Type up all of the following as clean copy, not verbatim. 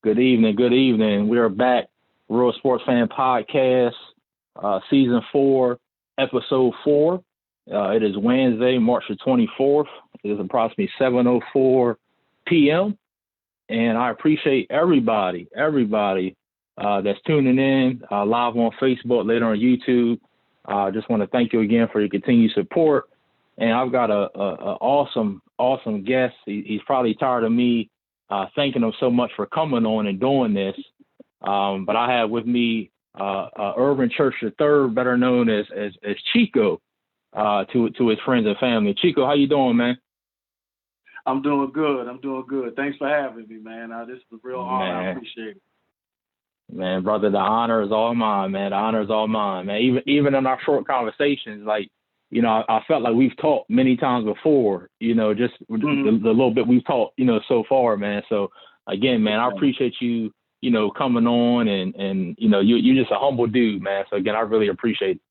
Good evening. Good evening. We are back. Real Sports Fan Podcast, Season 4, Episode 4. It is Wednesday, March the 24th. It is approximately 7:04 p.m. And I appreciate everybody that's tuning in live on Facebook, later on YouTube. I just want to thank you again for your continued support. And I've got a awesome guest. He's probably tired of me thanking him so much for coming on and doing this. But I have with me Irvin Church III, better known as Chico, to his friends and family. Chico, how you doing, man? I'm doing good. Thanks for having me, man. This is a real honor. Man. I appreciate it. Man, brother, the honor is all mine, man. The honor is all mine, man. Even in our short conversations, like, you know, I felt like we've talked many times before, you know, just the little bit we've talked, you know, so far, man. So, again, man, I appreciate you, you know, coming on and you know, you're just a humble dude, man. So, again, I really appreciate it.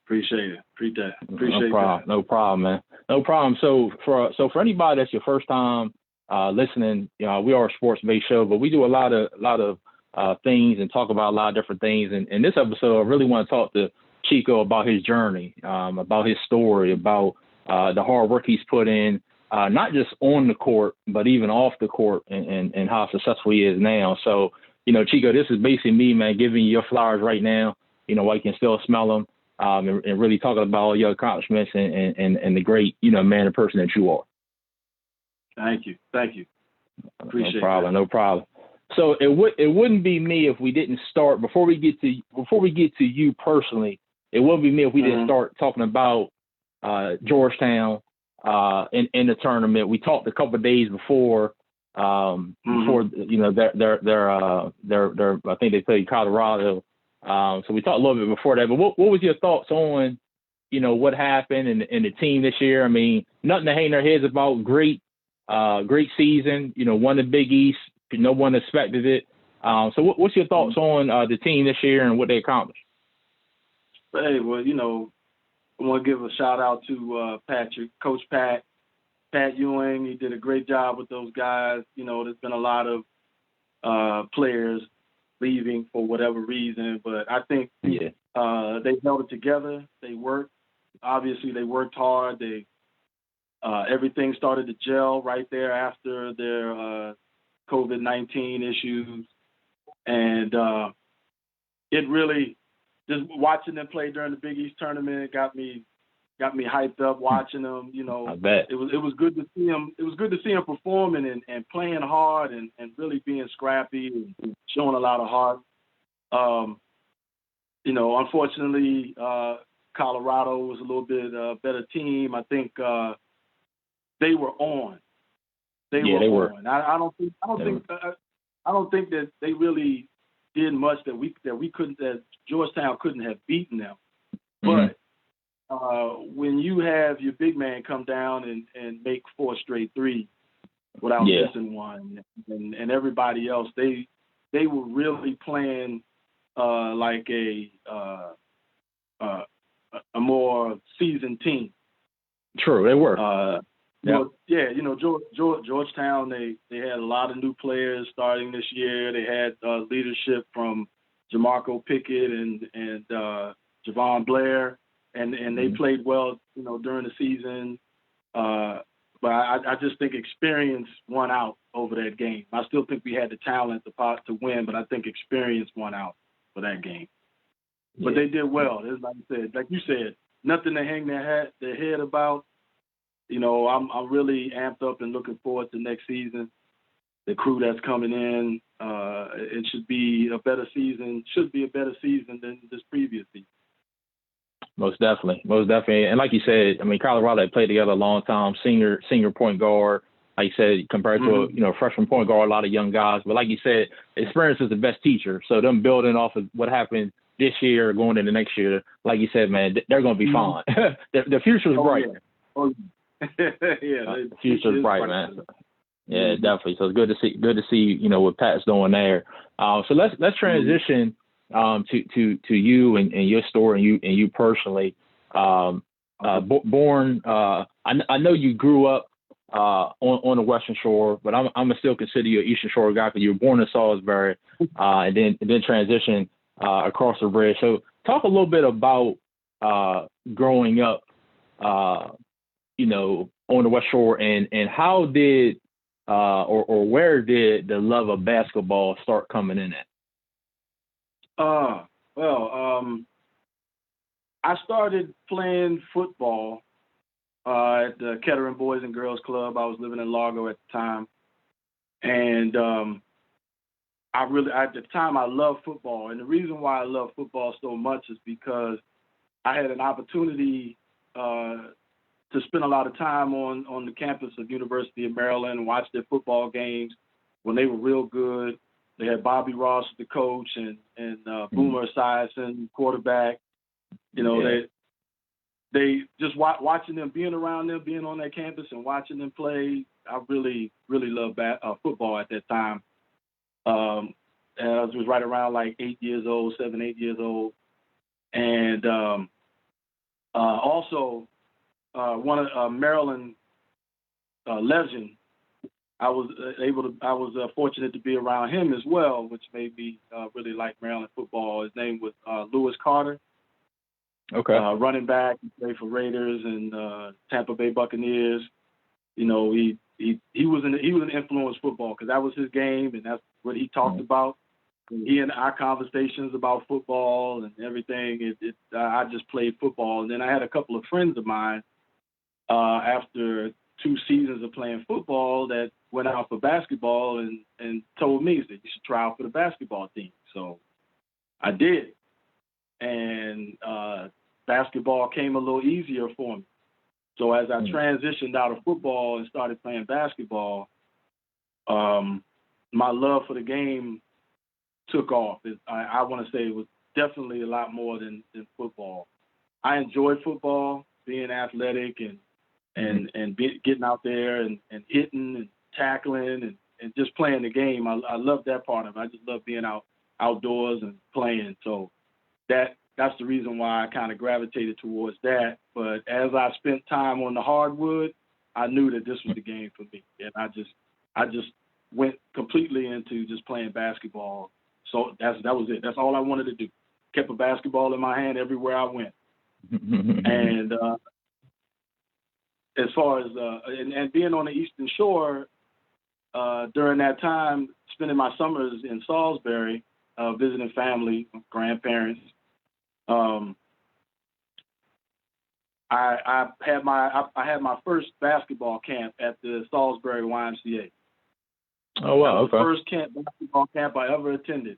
Appreciate No problem, man. No problem. So for anybody that's your first time listening, you know, we are a sports-based show, but we do a lot of things and talk about a lot of different things. And in this episode, I really want to talk to Chico about his journey, about his story, about the hard work he's put in, not just on the court, but even off the court, and how successful he is now. So, you know, Chico, this is basically me, man, giving you your flowers right now, you know, while you can still smell them, and really talking about all your accomplishments and the great, you know, man and person that you are. Thank you. Appreciate No problem. So it wouldn't be me if we didn't start before we get to you personally. It wouldn't be me if we didn't start talking about Georgetown in the tournament. We talked a couple of days before you know their I think they played Colorado. So we talked a little bit before that. But what was your thoughts on, you know, what happened in the team this year? I mean, nothing to hang their heads about. Great season. You know, won the Big East. No one expected it. So what's your thoughts on the team this year and what they accomplished? Hey, well, you know, I want to give a shout out to Coach Pat Ewing. He did a great job with those guys. You know, there's been a lot of players leaving for whatever reason, but I think they held it together. They worked. Obviously, they worked hard. Everything started to gel right there after their COVID-19 issues, and it really, just watching them play during the Big East tournament got me hyped up watching them. You know, I bet. it was good to see them. It was good to see them performing and playing hard and really being scrappy and showing a lot of heart. You know, unfortunately, Colorado was a little bit better team. I think they were on. They were on. I don't think that they really did much that Georgetown couldn't have beaten them. But when you have your big man come down and make 4 straight threes without missing one, and everybody else, they were really playing like a more seasoned team. True, they were. Well, yeah, you know, Georgetown, they had a lot of new players starting this year. They had leadership from Jamarco Pickett and Javon Blair, and they played well, you know, during the season. But I just think experience won out over that game. I still think we had the talent to win, but I think experience won out for that game. But they did well. It's like you said, nothing to hang their head about. You know, I'm really amped up and looking forward to next season. The crew that's coming in, it should be a better season. Should be a better season than this previous season. Most definitely. And like you said, I mean, Colorado had played together a long time. Senior point guard, like you said, compared to a freshman point guard, a lot of young guys. But like you said, experience is the best teacher. So them building off of what happened this year, going into next year, like you said, man, they're going to be fine. The future's bright. Yeah. Oh, yeah. The future's bright, man. Yeah, definitely. So it's good to see, you know, what Pat's doing there. So let's transition to you and your story and you personally. Born, I know you grew up on the Western Shore, but I'm gonna still consider you an Eastern Shore guy because you were born in Salisbury, and then transition across the bridge. So talk a little bit about growing up, you know, on the West Shore, and how did or where did the love of basketball start coming in at? I started playing football at the Kettering Boys and Girls Club. I was living in Largo at the time, and at the time I loved football. And the reason why I love football so much is because I had an opportunity to spend a lot of time on the campus of University of Maryland and watch their football games when they were real good. They had Bobby Ross, the coach, and Boomer Esiason, quarterback. You know, they just watching them, being around them, being on that campus and watching them play. I really, really loved football at that time. And I was right around like 7, 8 years old. And also one of Maryland legend. I was fortunate to be around him as well, which made me really like Maryland football. His name was Lewis Carter. Okay. Running back, he played for Raiders and Tampa Bay Buccaneers. You know, he was an influence football because that was his game and that's what he talked about. And he and our conversations about football and everything. I just played football, and then I had a couple of friends of mine after 2 seasons of playing football that went out for basketball and told me that you should try out for the basketball team. So I did. And basketball came a little easier for me. So as I transitioned out of football and started playing basketball, my love for the game took off. I want to say it was definitely a lot more than football. I enjoyed football, being athletic and getting out there and hitting and tackling and just playing the game. I love that part of it. I just love being outdoors and playing. So that's the reason why I kind of gravitated towards that. But as I spent time on the hardwood, I knew that this was the game for me. And I just went completely into just playing basketball. So that was it. That's all I wanted to do. Kept a basketball in my hand everywhere I went. And as far as and being on the Eastern Shore during that time, spending my summers in Salisbury, visiting family, grandparents. I had my first basketball camp at the Salisbury YMCA. Oh wow! Okay. The first basketball camp I ever attended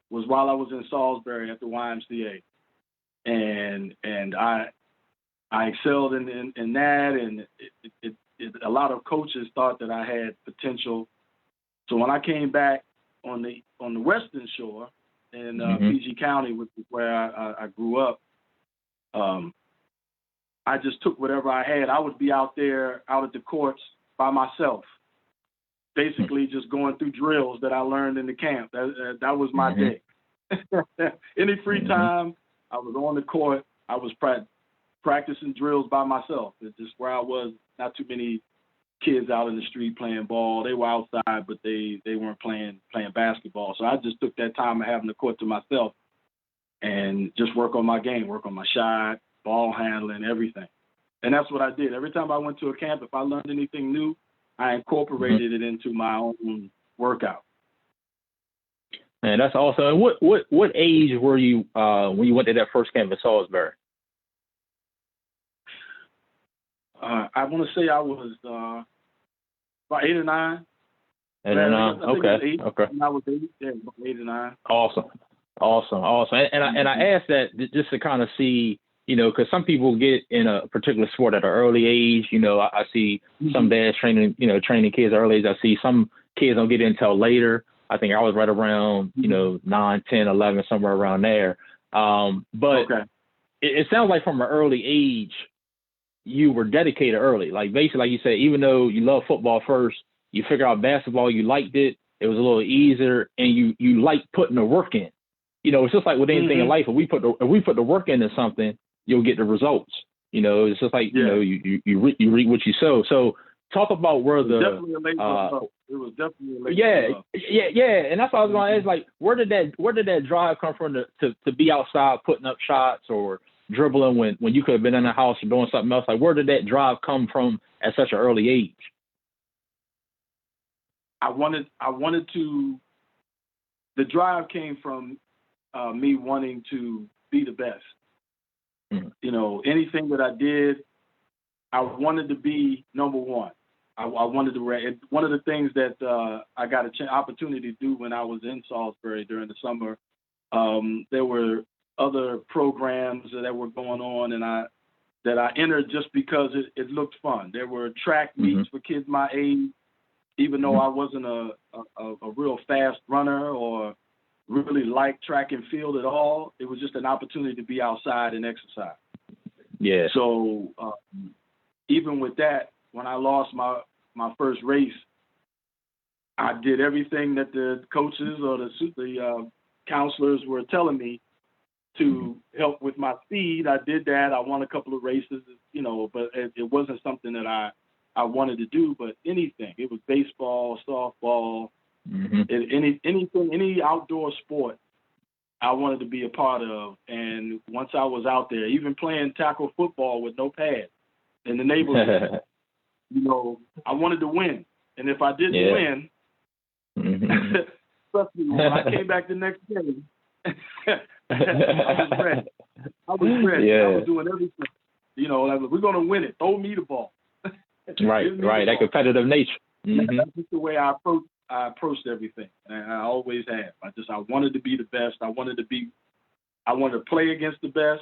was while I was in Salisbury at the YMCA, and I excelled in that, and a lot of coaches thought that I had potential. So when I came back on the Western Shore in PG County, which is where I grew up, I just took whatever I had. I would be out at the courts by myself, basically just going through drills that I learned in the camp. That was my day. Any free time, I was on the court. I was practicing drills by myself. It's just where I was. Not too many kids out in the street playing ball. They were outside, but they weren't playing basketball. So I just took that time of having the court to myself and just work on my game, work on my shot, ball handling, everything. And that's what I did. Every time I went to a camp, if I learned anything new, I incorporated it into my own workout. Man, that's awesome. And what age were you when you went to that first camp in Salisbury? I want to say I was about 8 or 9. 8 or 9. Okay. Okay. I was 8. Yeah, about 8 or 9. Awesome. And I asked that just to kind of see, you know, because some people get in a particular sport at an early age. You know, I see some dads training kids early age. I see some kids don't get in until later. I think I was right around, 9, 10, 11, somewhere around there. But it sounds like from an early age, you were dedicated early. Like basically, like you said, even though you love football first, you figure out basketball, you liked it. It was a little easier, and you like putting the work in. You know, it's just like with anything in life. If we put the work into something, you'll get the results. You know, it's just like you reap what you sow. So talk about where it was definitely a labor of love. It was definitely a labor of love. Yeah, and that's what I was going to ask. Like, where did that drive come from to be outside putting up shots or dribbling when you could have been in the house or doing something else? Like, where did that drive come from at such an early age? I wanted to. The drive came from me wanting to be the best. Mm-hmm. You know, anything that I did, I wanted to be number one. I wanted to. One of the things that I got an opportunity to do when I was in Salisbury during the summer, there were other programs that were going on, and I entered just because it looked fun. There were track meets for kids my age, even though I wasn't a real fast runner or really liked track and field at all. It was just an opportunity to be outside and exercise. Yeah. So even with that, when I lost my first race, I did everything that the coaches or the counselors were telling me to help with my speed. I did that. I won a couple of races, you know, but it wasn't something that I wanted to do. But anything, it was baseball, softball, anything, any outdoor sport, I wanted to be a part of. And once I was out there, even playing tackle football with no pads in the neighborhood, you know, I wanted to win. And if I didn't win, especially when I came back the next day, I was ready. Yeah. I was doing everything. You know, like, we're going to win it. Throw me the ball. Right. That competitive nature. That's just the way I approached everything. And I always have. I wanted to be the best. I wanted to play against the best.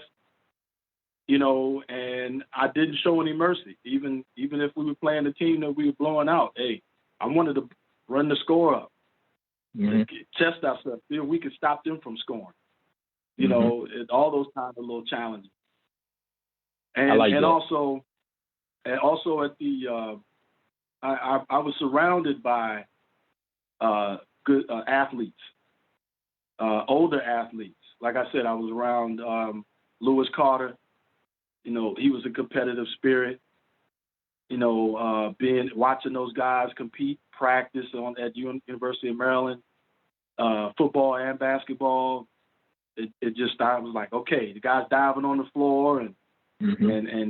You know, and I didn't show any mercy. Even if we were playing a team that we were blowing out, hey, I wanted to run the score up, test ourselves, see if we could stop them from scoring. You know, all those kinds of little challenges. And I like that. also at the I was surrounded by good athletes, older athletes. Like I said, I was around Lewis Carter. You know, he was a competitive spirit. You know, watching those guys compete, practice at University of Maryland, football and basketball. I was like, okay, the guys diving on the floor and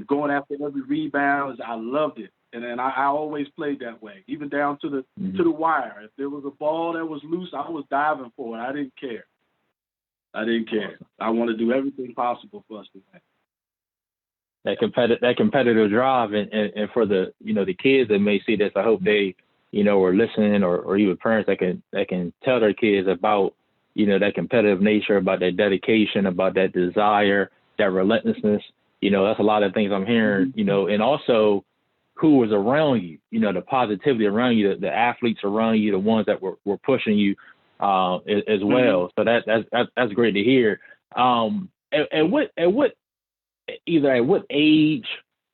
going after every rebound. I loved it, and I always played that way, even down to the wire. If there was a ball that was loose, I was diving for it. I didn't care. I want to do everything possible for us to win. That competitive drive, and for the the kids that may see this, I hope they are listening, or even parents that can tell their kids about that competitive nature, about that dedication, about that desire, that relentlessness. That's a lot of things I'm hearing. And also who was around you. The positivity around you, the athletes around you, the ones that were pushing you as well. So that's great to hear. At what age,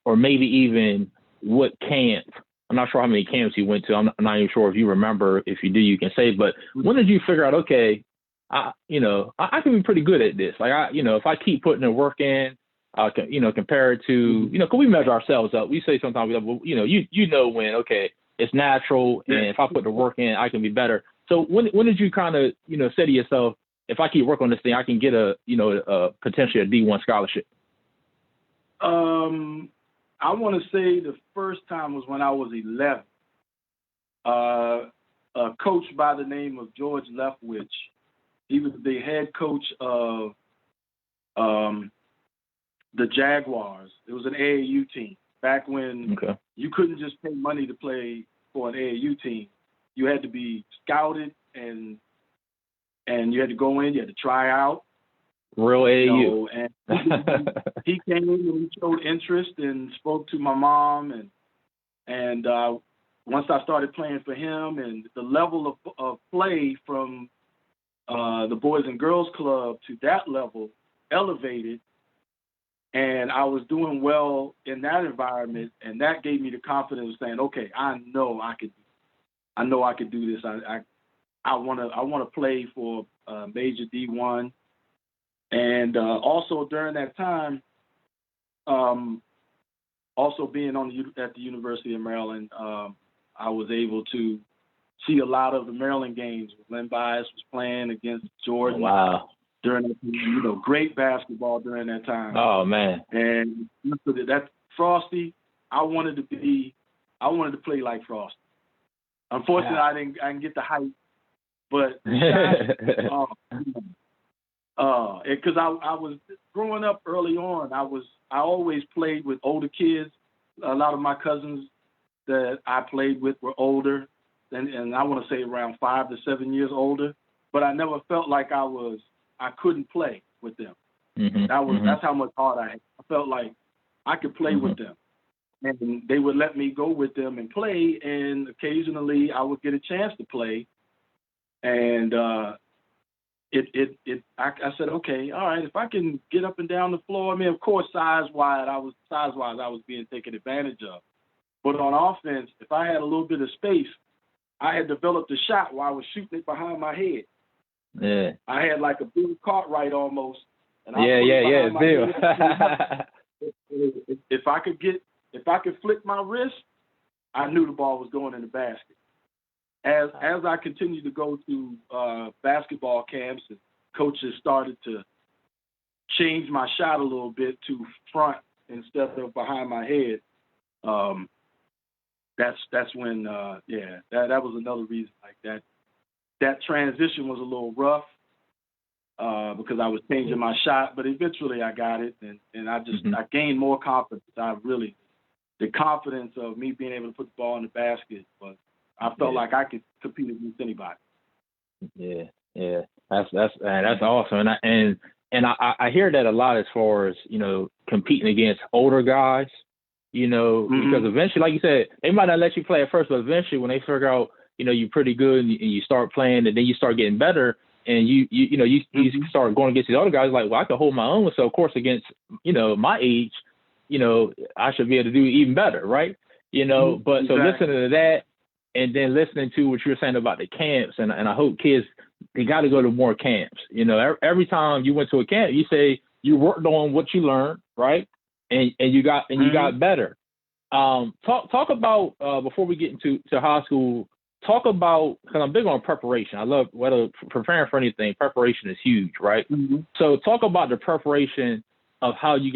or maybe even what camp? I'm not sure how many camps you went to. I'm not even sure if you remember. If you do, you can say. But when did you figure out, okay, I can be pretty good at this. Like if I keep putting the work in, compared to, because we measure ourselves up. We say sometimes, when, okay, it's natural, and if I put the work in, I can be better. So when did you kind of, say to yourself, if I keep working on this thing, I can get potentially a D1 scholarship? I want to say the first time was when I was 11. A coach by the name of George Leftwich, he was the head coach of the Jaguars. It was an AAU team back when you couldn't just pay money to play for an AAU team. You had to be scouted, and you had to go in. You had to try out. Real AAU. And he came in and he showed interest and spoke to my mom, and once I started playing for him, and the level of play from the Boys and Girls Club to that level elevated, and I was doing well in that environment, and that gave me the confidence of saying, okay, I know I could do this. I want to play for Major D1. And also during that time, also being at the University of Maryland, I was able to see a lot of the Maryland games. Len Bias was playing against Jordan. Wow. During that, great basketball during that time. Oh man. And that Frosty, I wanted to play like Frosty. Unfortunately, I didn't get the height, but because I was growing up early on, I always played with older kids. A lot of my cousins that I played with were older, and I want to say around 5 to 7 years older. But I never felt like I couldn't play with them. Mm-hmm. That's how much heart I had. I felt like I could play with them, and they would let me go with them and play. And occasionally, I would get a chance to play. And I said, okay, all right, if I can get up and down the floor. I mean, of course, size-wise, I was being taken advantage of. But on offense, if I had a little bit of space, I had developed a shot where I was shooting it behind my head. Yeah. I had like a Bill Cartwright almost. And Bill. If I could flick my wrist, I knew the ball was going in the basket. As I continued to go to basketball camps, and coaches started to change my shot a little bit to front instead of behind my head. That's when that was another reason like that. That transition was a little rough because I was changing my shot, but eventually I got it, and I gained more confidence. The confidence of me being able to put the ball in the basket was, I felt like I could compete against anybody. Yeah, that's awesome, and I hear that a lot as far as competing against older guys. Because eventually, like you said, they might not let you play at first, but eventually when they figure out, you're pretty good and you start playing and then you start getting better and you start going against these other guys, like, well, I can hold my own. So of course against, my age, I should be able to do even better. Right. But so listening to that and then listening to what you were saying about the camps, and I hope kids, they got to go to more camps. Every time you went to a camp, you say you worked on what you learned. Right. And you got better. Talk about before we get into high school. Talk about, because I'm big on preparation. I love whether preparing for anything. Preparation is huge, right? Mm-hmm. So talk about the preparation of how you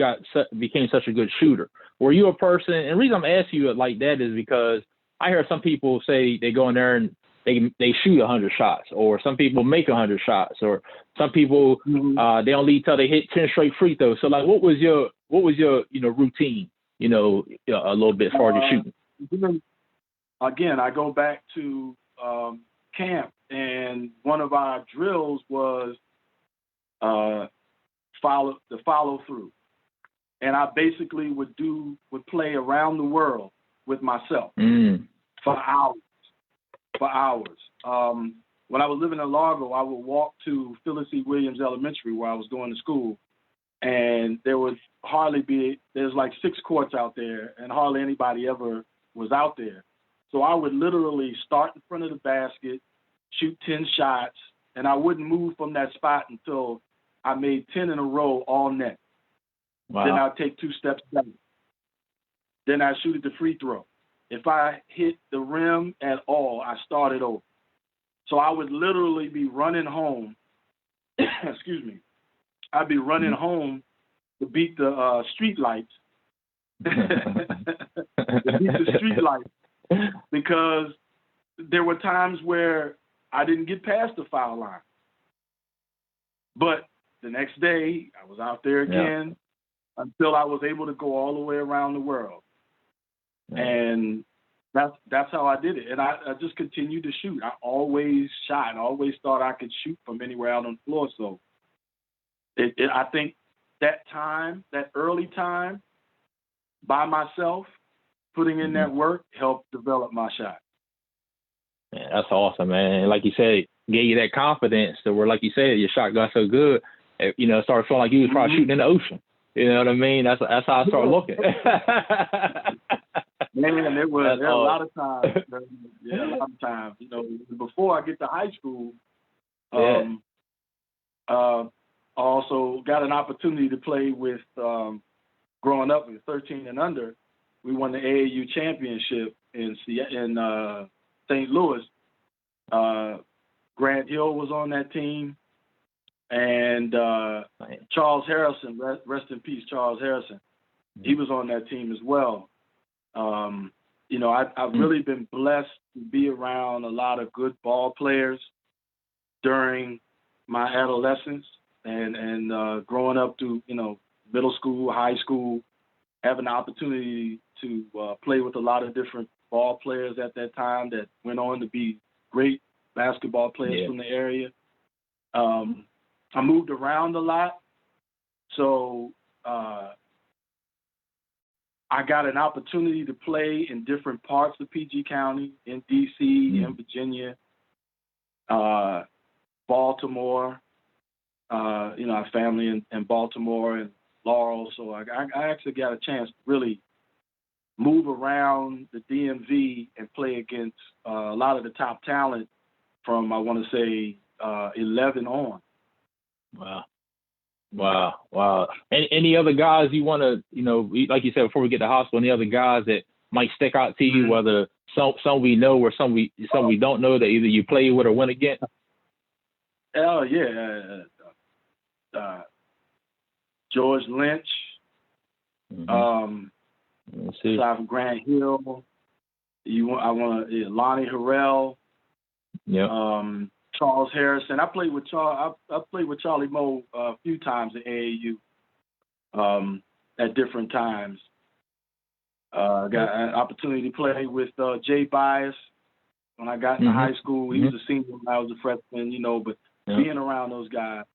became such a good shooter. Were you a person? And the reason I'm asking you it like that is because I hear some people say they go in there and they shoot 100 shots, or some people make 100 shots, or some people they don't lead till they hit 10 straight free throws. So like, what was your routine? A little bit as far as your shooting. Again, I go back to camp, and one of our drills was follow through, and I basically would play around the world with myself for hours. When I was living in Largo, I would walk to Phyllis E. Williams Elementary, where I was going to school, and there's like 6 courts out there, and hardly anybody ever was out there. So I would literally start in front of the basket, shoot 10 shots, and I wouldn't move from that spot until I made 10 in a row all net. Wow. Then I'd take 2 steps back. Then I'd shoot at the free throw. If I hit the rim at all, I started over. So I would literally be running home. Excuse me. I'd be running home to beat the street lights. Because there were times where I didn't get past the foul line. But the next day, I was out there again until I was able to go all the way around the world. And that's how I did it. And I just continued to shoot. I always shot. I always thought I could shoot from anywhere out on the floor. So I think that early time, by myself, putting in that work, helped develop my shot. Yeah, that's awesome, man. And like you said, gave you that confidence to where, like you said, your shot got so good, it started feeling like you was probably shooting in the ocean. You know what I mean? That's how I started looking. Man, there was a lot of times. Yeah, a lot of times. Before I get to high school, I also got an opportunity to play with, growing up with 13 and under, we won the AAU championship in St. Louis. Grant Hill was on that team, and Charles Harrison, rest in peace, Charles Harrison. He was on that team as well. You know, I've really been blessed to be around a lot of good ball players during my adolescence and growing up through, you know, middle school, high school, having the opportunity to play with a lot of different ball players at that time that went on to be great basketball players from the area. I moved around a lot, so I got an opportunity to play in different parts of PG County, in D.C., in Virginia, Baltimore. You know, I have family in Baltimore and Laurel, so I actually got a chance to really move around the DMV and play against a lot of the top talent from, I want to say, 11 on. Wow. Any other guys you want to, you know, like you said before we get to hospital, any other guys that might stick out to you, whether some we know or some we don't know that either you play with or went against? Oh, yeah. George Lynch, aside from Grant Hill, Lonnie Harrell, Charles Harrison. I played with Charlie Moe a few times at AAU at different times. Got an opportunity to play with Jay Bias when I got into high school. He was a senior when I was a freshman, you know, but being around those guys,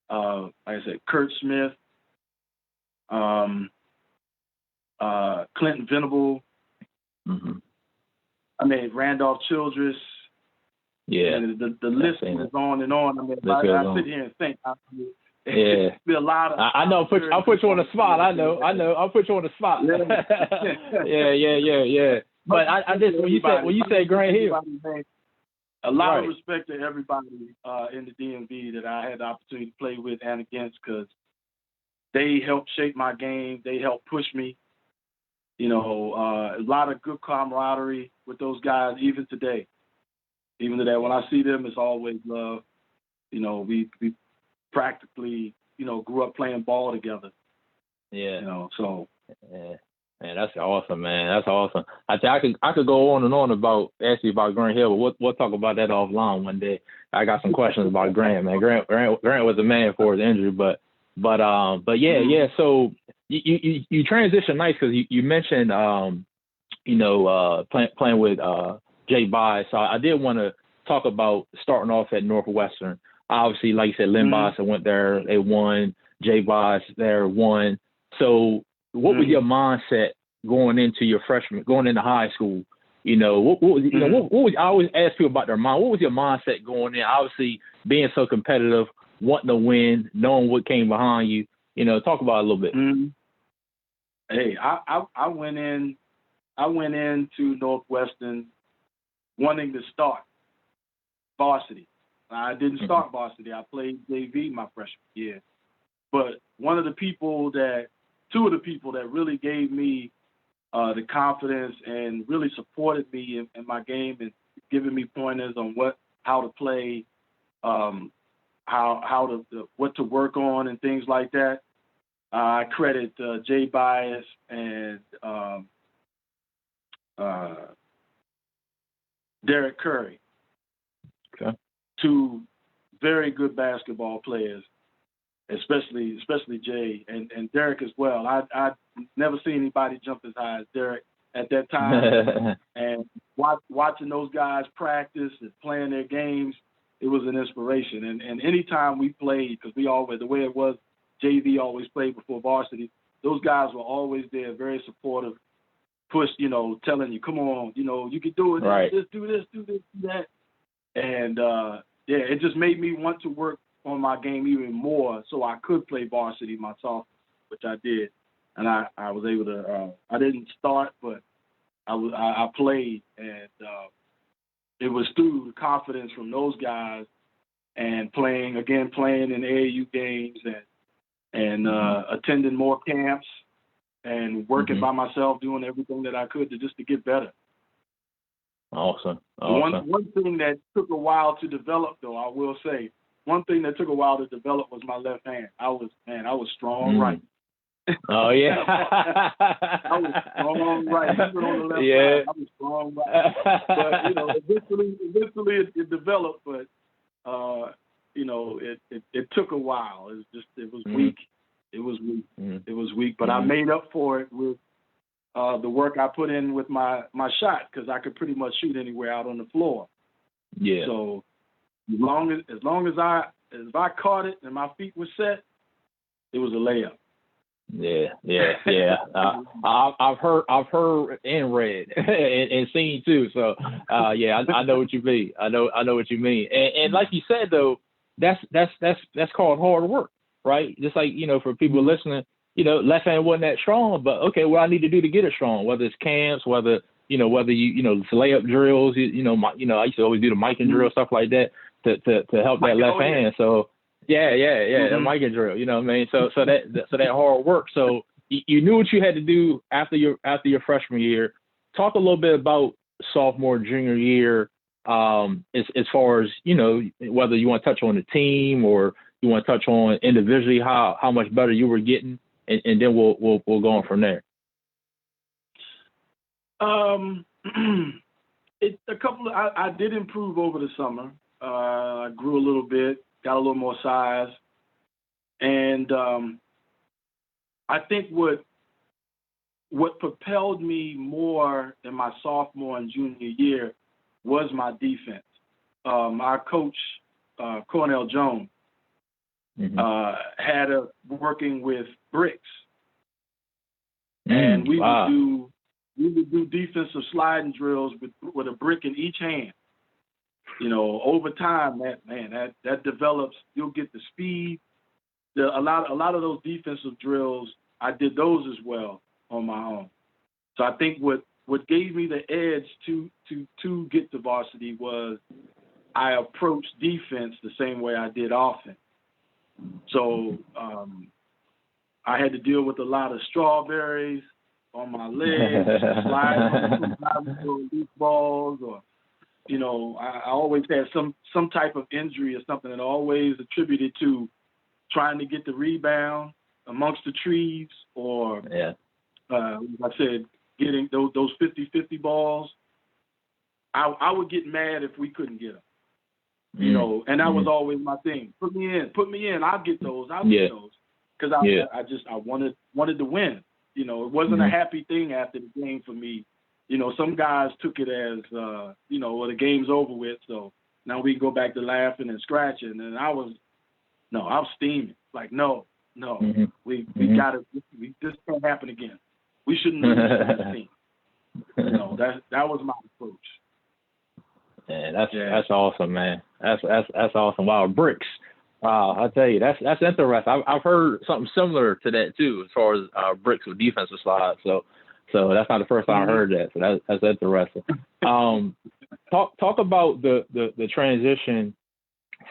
like I said, Kurt Smith, Clinton Venable, I mean, Randolph Childress. Yeah, and the list goes on and on. I mean, I sit here and think. It's be a lot of. I know. I'll put you on the spot. I know. I'll put you on the spot. Yeah. But I just when you say Grant Hill, a lot of respect to everybody in the DMV that I had the opportunity to play with and against, because they helped shape my game. They helped push me. You know, a lot of good camaraderie with those guys, even today. Even today, when I see them, it's always love. You know, we practically, you know, grew up playing ball together. Yeah. You know, so. Yeah. Man, that's awesome, man. That's awesome. I could go on and on about asking you about Grant Hill, but we'll talk about that offline one day. I got some questions about Grant, man. Grant was a man for his injury, but yeah. So you transition nice because you mentioned playing with Jay Bias. So I did want to talk about starting off at Northwestern. Obviously, like you said, Lynn Bias went there, they won. Jay Bias there won. So what was your mindset going into high school? You know, what was I always ask people about their mind. What was your mindset going in? Obviously, being so competitive, wanting to win, knowing what came behind you. You know, talk about it a little bit. Hey, I went into Northwestern wanting to start varsity. I didn't start varsity. I played JV my freshman year. But two of the people that really gave me the confidence and really supported me in my game and giving me pointers on how to play, what to work on and things like that. I credit Jay Bias and Derek Curry, two very good basketball players, especially Jay and Derek as well. I never seen anybody jump as high as Derek at that time. And watching those guys practice and playing their games, it was an inspiration. And anytime we played, because the way it was, JV always played before varsity, those guys were always there, very supportive, telling you, come on, you can do it, right. Just do this, do that. And, it just made me want to work on my game even more so I could play varsity my sophomore, which I did. And I was able to, I didn't start, but I played. And it was through the confidence from those guys and playing in AAU games and attending more camps and working by myself, doing everything that I could to get better. Awesome. One thing that took a while to develop, though, I will say, one thing that took a while to develop was my left hand. I was strong right. Oh yeah. I was strong right. Even on the left side, I was strong right. But eventually it developed. But it took a while. It was weak. It was weak. It was weak. But I made up for it with the work I put in with my shot, because I could pretty much shoot anywhere out on the floor. Yeah. So as long as I caught it and my feet were set, it was a layup. Yeah. I've heard and read and seen too. So I know what you mean. I know what you mean. And like you said though, that's called hard work, right? Just like, for people listening, left hand wasn't that strong, but okay, what I need to do to get it strong, whether it's camps, whether you layup drills, I used to always do the mic and drill, stuff like that to help that left hand. So the mic and drill, you know what I mean? So that hard work. So you knew what you had to do after your freshman year. Talk a little bit about sophomore, junior year, as far as, whether you want to touch on the team or you want to touch on individually how much better you were getting, and then we'll go on from there. I did improve over the summer. I grew a little bit, got a little more size, and I think what propelled me more in my sophomore and junior year was my defense. Our coach, Cornell Jones, had us working with bricks, and we would do defensive sliding drills with a brick in each hand. Over time, that develops. You'll get the speed. A lot of those defensive drills, I did those as well on my own. So I think what gave me the edge to get to varsity was I approached defense the same way I did offense. So I had to deal with a lot of strawberries on my legs, sliding on loose balls, or I always had some type of injury or something, and always attributed to trying to get the rebound amongst the trees, or like I said, getting those 50-50 balls. I would get mad if we couldn't get them. And that was always my thing. Put me in. I'll get those. Because I wanted to win. It wasn't a happy thing after the game for me. Some guys took it as, well, the game's over with, so now we go back to laughing and scratching. And I was steaming. Like, no, we got to. This can't happen again. We shouldn't lose this team. That was my approach. Yeah, that's awesome, man. That's awesome. Wow, bricks. Wow, I tell you, that's interesting. I've heard something similar to that too, as far as bricks with defensive slides. So that's not the first time I heard that. So that's interesting. Talk about the transition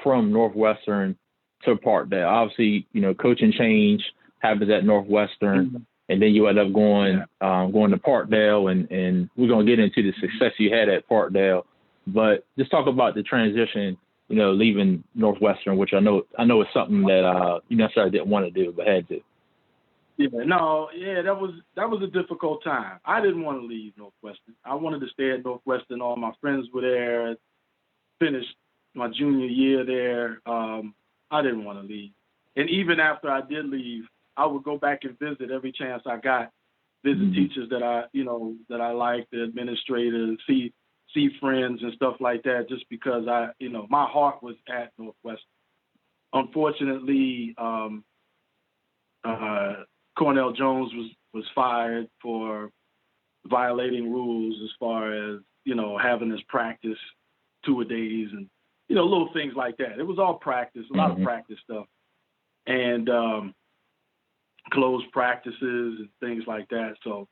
from Northwestern to Parkdale. Obviously, coaching change happens at Northwestern, and then you end up going to Parkdale, and we're gonna get into the success you had at Parkdale. But just talk about the transition, leaving Northwestern, which I know is something that you necessarily didn't want to do, but had to. That was a difficult time. I didn't want to leave Northwestern. I wanted to stay at Northwestern. All my friends were there. Finished my junior year there. I didn't want to leave. And even after I did leave, I would go back and visit every chance I got. Visit teachers that I liked, the administrators, see friends and stuff like that, just because my heart was at Northwestern. Unfortunately, Cornell Jones was fired for violating rules as far as, having his practice 2-a-days and, little things like that. It was all practice, a lot of practice stuff, and closed practices and things like that. So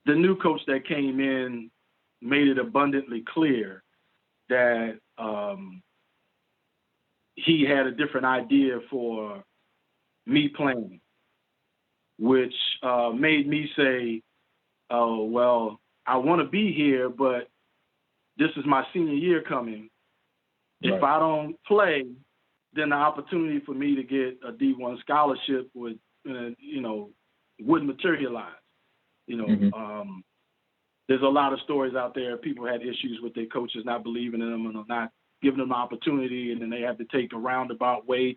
the new coach that came in made it abundantly clear that he had a different idea for me playing. which made me say, oh, well, I want to be here, but this is my senior year coming. Right. If I don't play, then the opportunity for me to get a D1 scholarship would, wouldn't materialize. There's a lot of stories out there. People had issues with their coaches not believing in them and not giving them an opportunity, and then they had to take a roundabout way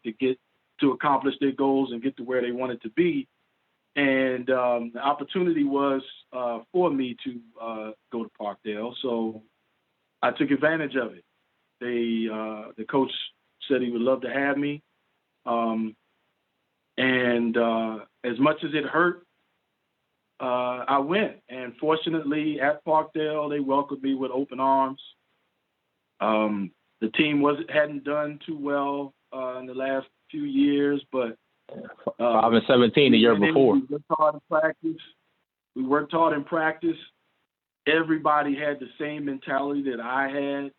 to accomplish their goals and get to where they wanted to be. And the opportunity was for me to go to Parkdale, so I took advantage of it. The coach said he would love to have me, and as much as it hurt, I went. And fortunately, at Parkdale, they welcomed me with open arms. The team hadn't done too well in the last few years, but 5-17 the year before. We worked hard in practice. Everybody had the same mentality that I had,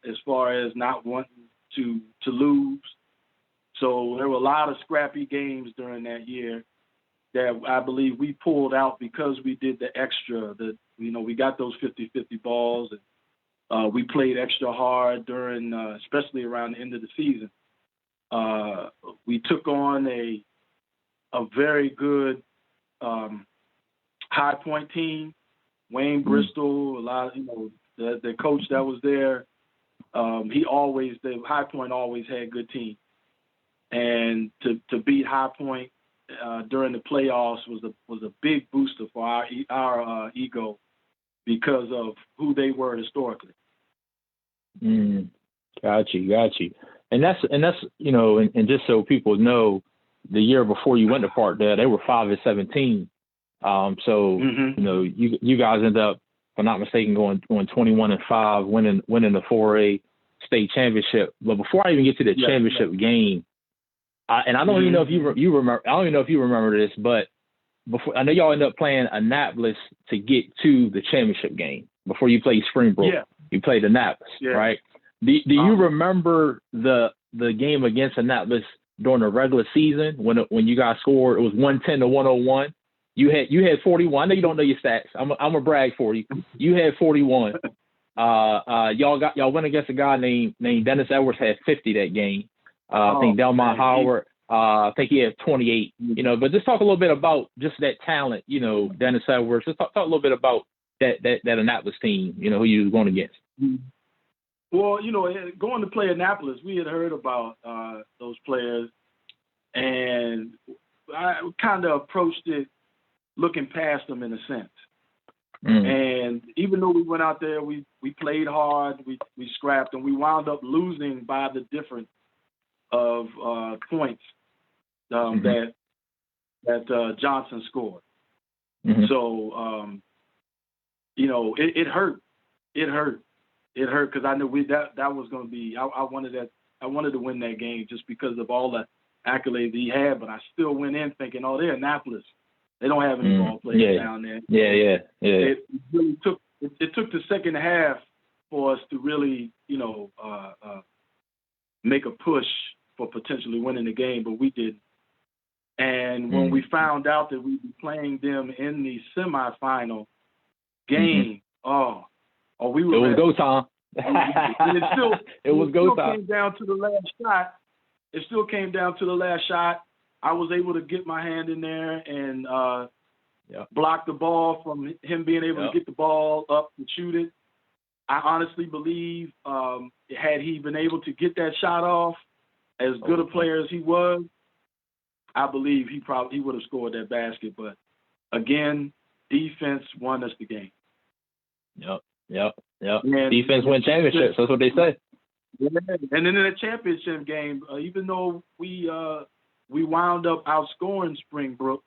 as far as not wanting to lose. So there were a lot of scrappy games during that year that I believe we pulled out because we did the extra. We got those 50-50 balls, and we played extra hard during, especially around the end of the season. We took on a very good High Point team. Wayne Bristol, a lot of, the coach that was there, the High Point always had good teams. And to beat High Point during the playoffs was a big booster for our ego because of who they were historically. Got you. And that's and just so people know, the year before you went to Parkdale, they were 5-17. You guys end up, if I'm not mistaken, going 21-5, winning the 4A state championship. But before I even get to the championship game, I don't even know if you remember. I don't even know if you remember this, but before, I know y'all ended up playing Annapolis to get to the championship game. Before you played Springbrook, you played Annapolis, right? Do you remember the game against Annapolis during the regular season when you guys scored? It was 110-101. You had 41. I know you don't know your stats. I'm a brag for you. You had 41. Y'all went against a guy named Dennis Edwards, had 50 that game. I think Delmont Howard, I think he had 28. But just talk a little bit about just that talent. Dennis Edwards. Just talk a little bit about that Annapolis team. Who you was going against. Well, going to play Annapolis, we had heard about those players, and I kind of approached it looking past them in a sense. And even though we went out there, we played hard, we scrapped, and we wound up losing by the difference of points that Johnson scored. So, it hurt. It hurt because I knew that was going to be. I wanted to win that game just because of all the accolades he had, but I still went in thinking, oh, they're Annapolis. They don't have any ball players down there. Yeah. It really took the second half for us to really, make a push for potentially winning the game, but we didn't. And when we found out that we'd be playing them in the semifinal game, we were. It was go time. And it was go time. Came down to the last shot. It still came down to the last shot. I was able to get my hand in there and block the ball from him being able to get the ball up and shoot it. I honestly believe had he been able to get that shot off, as good a player as he was, I believe he would have scored that basket. But again, defense won us the game. Yep. And defense wins championships. That's what they say. Yeah. And then in the championship game, even though we wound up outscoring Springbrook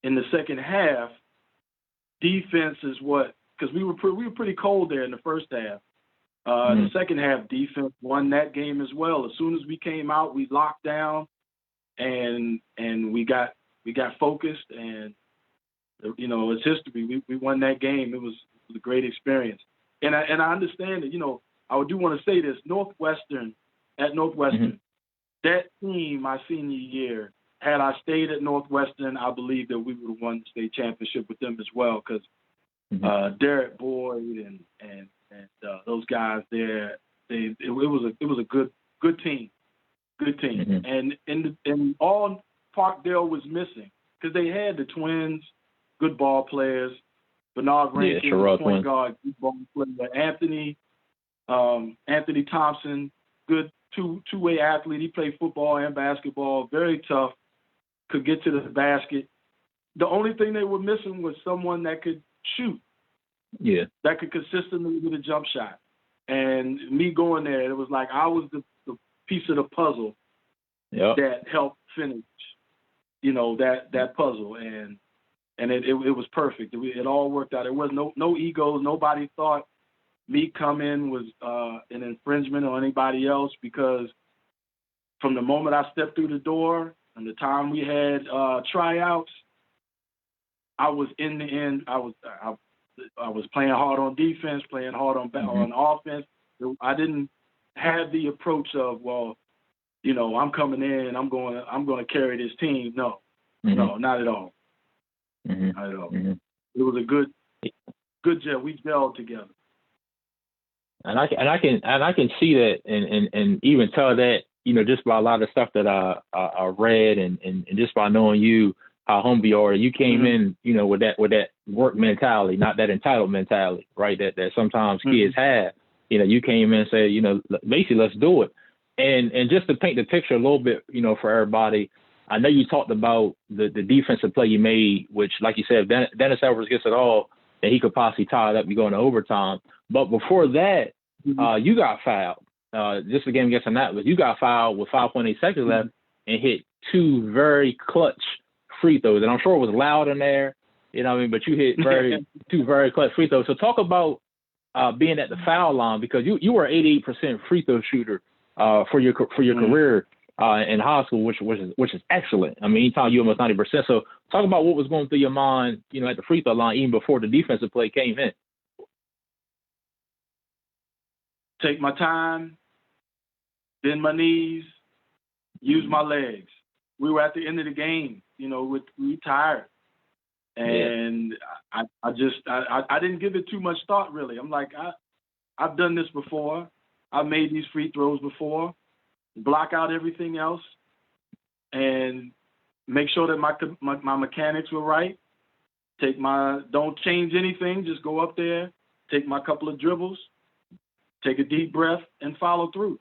in the second half, defense is because we were pretty cold there in the first half. In the second half, defense won that game as well. As soon as we came out, we locked down, and we got focused, and it's history. We won that game. It was a great experience, and I understand that. I do want to say this: Northwestern, that team my senior year had I stayed at Northwestern, I believe that we would have won the state championship with them as well, because Derek Boyd and those guys there, it was a good team, and all Parkdale was missing, because they had the twins, good ball players, Bernard Rankin, point guard, good ball player, Anthony Thompson, good two-way athlete. He played football and basketball, very tough, could get to the basket. The only thing they were missing was someone that could shoot. Yeah. That could consistently get a jump shot. And me going there, it was like I was the piece of the puzzle that helped finish, that puzzle. And it was perfect. It all worked out. There was no egos. Nobody thought me coming was an infringement on anybody else, because from the moment I stepped through the door and the time we had tryouts, I was in the end. I was playing hard on defense, playing hard on offense. I didn't have the approach of, I'm coming in, I'm going to carry this team. No, not at all. Not at all. It was a good gel. We gelled together. And I can see that and even tell that, just by a lot of stuff that I read and just by knowing you, how humble you are. You came in, with that work mentality, not that entitled mentality, right? That sometimes kids have. You came in and said, basically, let's do it. And just to paint the picture a little bit, for everybody, I know you talked about the defensive play you made, which, like you said, if Dennis Edwards gets it all, then he could possibly tie it up and go into overtime. But before that, you got fouled. Just a game against Annapolis, you got fouled with 5.8 seconds left and hit two very clutch free throws. And I'm sure it was loud in there, but you hit two very clutch free throws. So talk about being at the foul line, because you were 88% free throw shooter for your career in high school, which is excellent. I mean, anytime you almost 90%. So talk about what was going through your mind, at the free throw line, even before the defensive play came in. Take my time, bend my knees, use my legs. We were at the end of the game, we tired. And I didn't give it too much thought, really. I'm like, I've done this before. I've made these free throws before. Block out everything else and make sure that my mechanics were right. Don't change anything. Just go up there, take my couple of dribbles, take a deep breath, and follow through.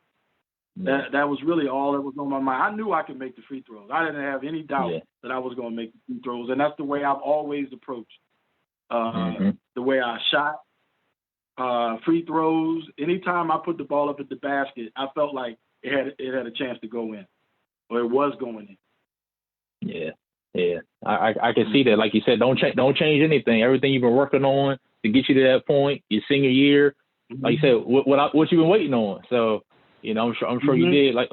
That was really all that was on my mind. I knew I could make the free throws. I didn't have any doubt that I was going to make the free throws, and that's the way I've always approached the way I shot free throws. Anytime I put the ball up at the basket, I felt like it had a chance to go in, or it was going in. Yeah. I can see that. Like you said, don't change anything. Everything you've been working on to get you to that point, your senior year. Like you said, what you've been waiting on. So, I'm sure you did like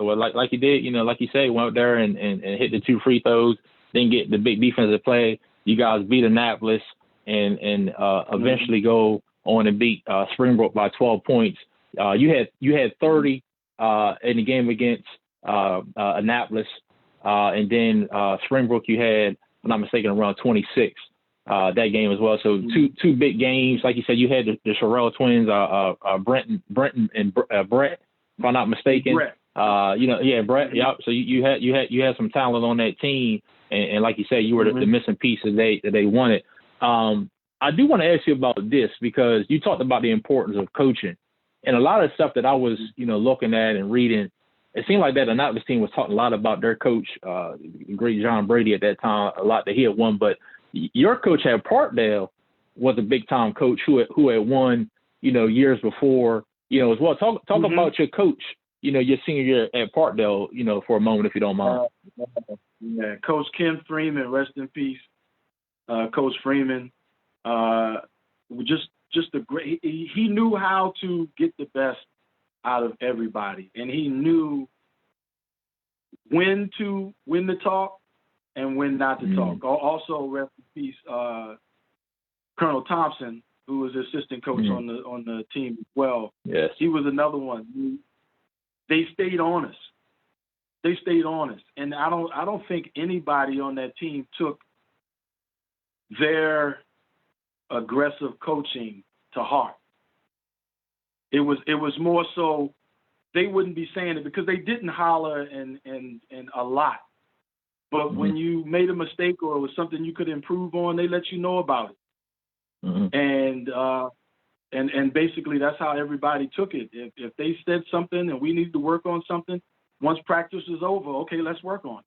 you did. Like you said, went out there and hit the two free throws, then get the big defensive play. You guys beat Annapolis and eventually go on and beat Springbrook by 12 points. You had 30 in the game against Annapolis, and then Springbrook you had, if I'm not mistaken, around 26 that game as well. So two big games. Like you said, you had the Sherrell twins, Brent and Brett, if I'm not mistaken. Brett. Brett. Yep. So you had some talent on that team, and like you said, you were the missing piece that they wanted. I do want to ask you about this, because you talked about the importance of coaching, and a lot of stuff that I was looking at and reading, it seemed like that Annapolis team was talking a lot about their coach, great John Brady at that time, a lot that he had won, but your coach at Parkdale was a big time coach who had won, years before, as well. Talk about your coach, your senior year at Parkdale, for a moment, if you don't mind. Coach Kim Freeman, rest in peace. Coach Freeman, just a great. He knew how to get the best out of everybody, and he knew when to talk and when not to talk. Also, rest in peace, Colonel Thompson, who was assistant coach on the team as well. Yes, he was another one. They stayed on us. they stayed honest, and I don't think anybody on that team took their aggressive coaching to heart. It was more so they wouldn't be saying it because they didn't holler and a lot. But Mm-hmm. when you made a mistake or it was something you could improve on, they let you know about it. Mm-hmm. And basically that's how everybody took it. If they said something and we needed to work on something, once practice is over, okay, let's work on it.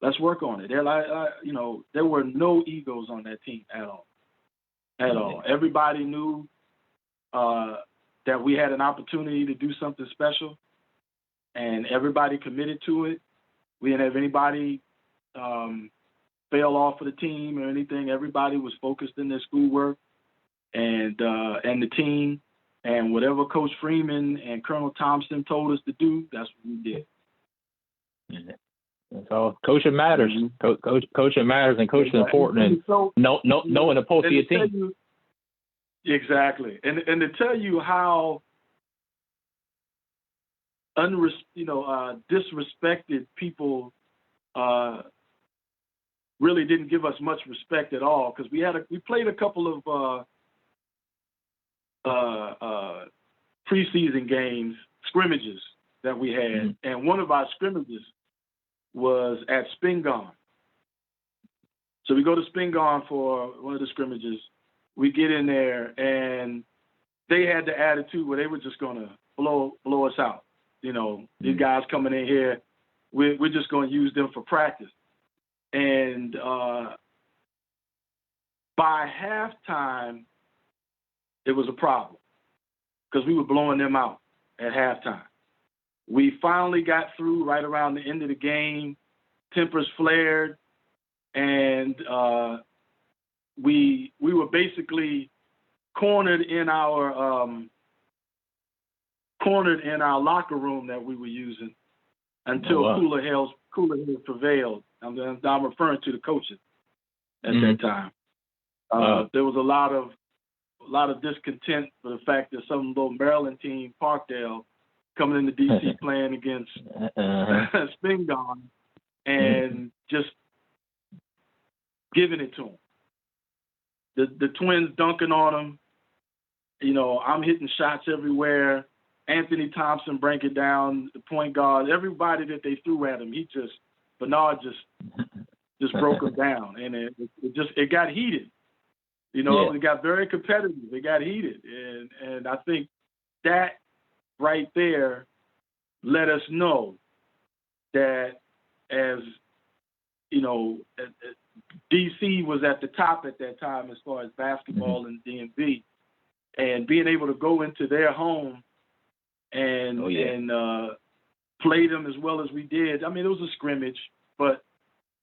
Let's work on it. They're like, there were no egos on that team at all. At all. Everybody knew that we had an opportunity to do something special, and everybody committed to it. We didn't have anybody fail off of the team or anything. Everybody was focused in their schoolwork and the team, and whatever Coach Freeman and Colonel Thompson told us to do, that's what we did. So coaching matters. Mm-hmm. Coaching matters, and coaching is important. And knowing the pulse of your team. Exactly, and to tell you how disrespected people really didn't give us much respect at all, because we played a couple of preseason games, scrimmages that we had, mm-hmm. and one of our scrimmages was at Spingarn. So we go to Spingarn for one of the scrimmages. We get in there, and they had the attitude where they were just going to blow us out. These guys coming in here, we're just going to use them for practice. And by halftime, it was a problem because we were blowing them out at halftime. We finally got through right around the end of the game. Tempers flared, and we were basically cornered in our locker room that we were using until cooler heads prevailed. I'm referring to the coaches at that time. There was a lot of discontent for the fact that some little Maryland team, Parkdale, coming into DC playing against Spingarn and just giving it to them. The twins dunking on them. I'm hitting shots everywhere. Anthony Thompson breaking down the point guard. Everybody that they threw at him, Bernard just broke him down, and it got heated. It got very competitive. It got heated, and I think that right there let us know that, as DC was at the top at that time as far as basketball and DMV, and being able to go into their home and play them as well as we did. I mean, it was a scrimmage, but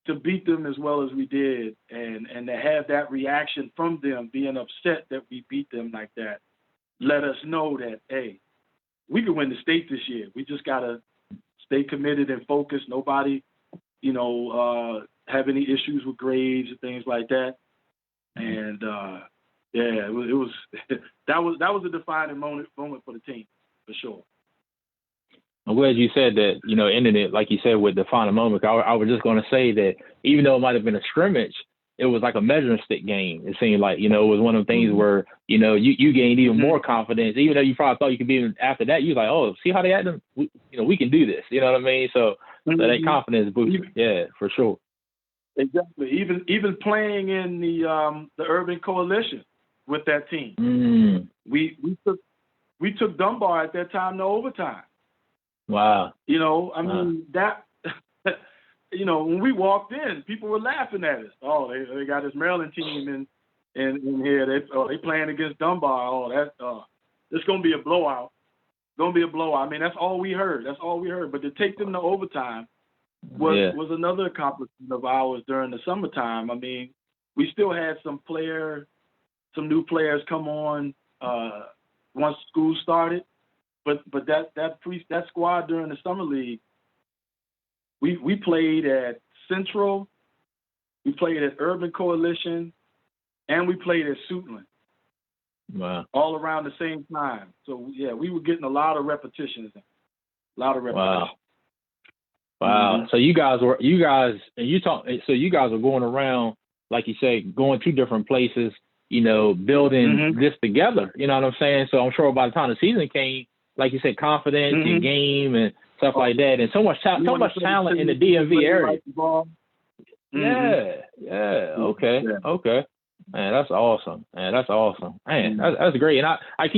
to beat them as well as we did, and to have that reaction from them being upset that we beat them like that, let us know that, hey, we can win the state this year. We just got to stay committed and focused. Nobody, have any issues with grades and things like that. And it was that was a defining moment for the team, for sure. I'm glad you said that, ending it, like you said, with the final moment. I was just going to say that even though it might have been a scrimmage, it was like a measuring stick game. It seemed like, it was one of the things where, you gained even more confidence. Even though you probably thought you could be after that, you was like, oh, see how they acting? We can do this. You know what I mean? So that confidence boost. Yeah, for sure. Exactly. Even playing in the Urban Coalition with that team. We took Dunbar at that time to overtime. Wow. That, when we walked in, people were laughing at us. Oh, they got this Maryland team in here. They playing against Dunbar. Oh, it's going to be a blowout. Going to be a blowout. I mean, that's all we heard. But to take them to overtime was another accomplishment of ours during the summertime. I mean, we still had some new players come on once school started. But that squad during the summer league, we played at Central, we played at Urban Coalition, and we played at Suitland. Wow! All around the same time. So we were getting a lot of repetitions. Wow! Wow. Mm-hmm. So you guys were going around, like you said, going to different places, building this together. You know what I'm saying? So I'm sure by the time the season came, like you said, confidence, your game and stuff like that, and so much talent in the DMV area. Yeah. Okay. Man, that's awesome. Man, that's great. And I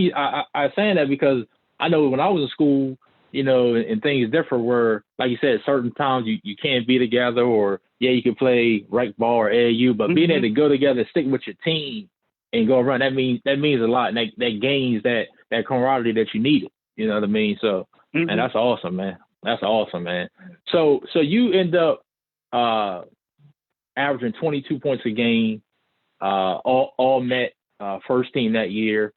saying that because I know when I was in school, and things differ where, like you said, certain times you can't be together, or you can play rec ball or AAU, but being able to go together, stick with your team, and go around, that means a lot. And that gains that camaraderie that you needed. You know what I mean? So, and that's awesome, man. That's awesome, man. So you end up averaging 22 points a game, all met first team that year.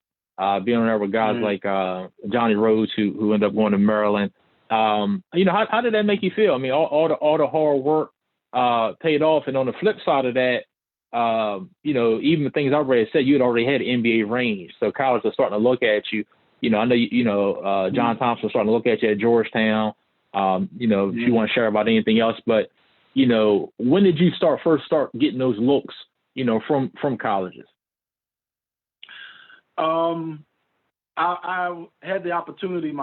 Being on there with guys like Johnny Rhodes, who ended up going to Maryland. How did that make you feel? I mean, all the hard work paid off, and on the flip side of that, even the things I already said, you had already had NBA range, so college was starting to look at you. I know John Thompson was starting to look at you at Georgetown. If you want to share about anything else, but when did you first start getting those looks, from colleges? I had the opportunity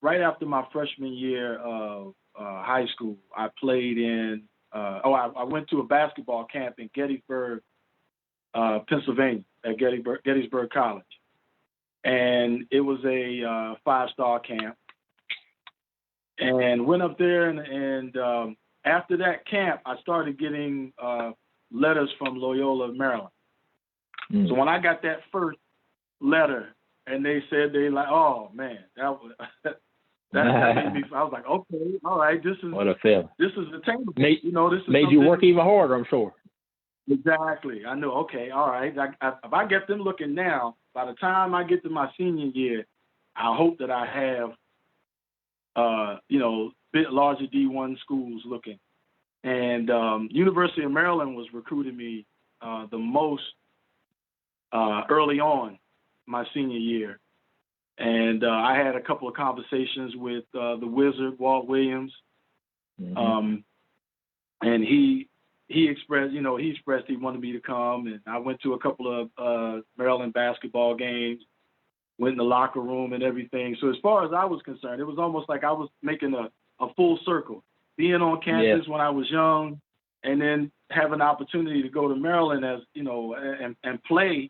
right after my freshman year of high school. I played in I went to a basketball camp in Gettysburg, Pennsylvania, at Gettysburg College, and it was a 5-star camp. And went up there, and after that camp, I started getting letters from Loyola, Maryland. So when I got that first letter, and they said oh man, that made me. I was like, okay, all right, this is what a feeling. This is attainable. This is made you work even harder, I'm sure. Exactly. I knew. Okay, all right. If I get them looking now, by the time I get to my senior year, I hope that I have, bit larger D1 schools looking. And University of Maryland was recruiting me the most early on my senior year. And I had a couple of conversations with the Wizard, Walt Williams. And he expressed he wanted me to come. And I went to a couple of Maryland basketball games, went in the locker room and everything. So as far as I was concerned, it was almost like I was making a full circle. Being on campus when I was young, and then have an opportunity to go to Maryland as and play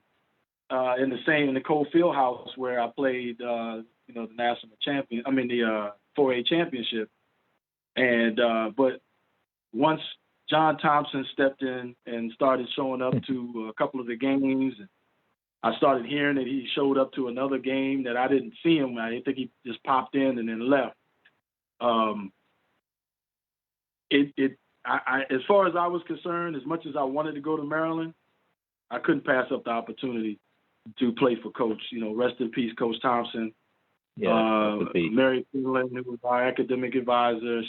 in the Cole Fieldhouse where I played the national champion. I mean the 4A championship. And but once John Thompson stepped in and started showing up to a couple of the games, and I started hearing that he showed up to another game that I didn't see him. I think he just popped in and then left. As far as I was concerned, as much as I wanted to go to Maryland, I couldn't pass up the opportunity to play for Coach. Rest in peace, Coach Thompson. Mary Finland, who was our academic advisor,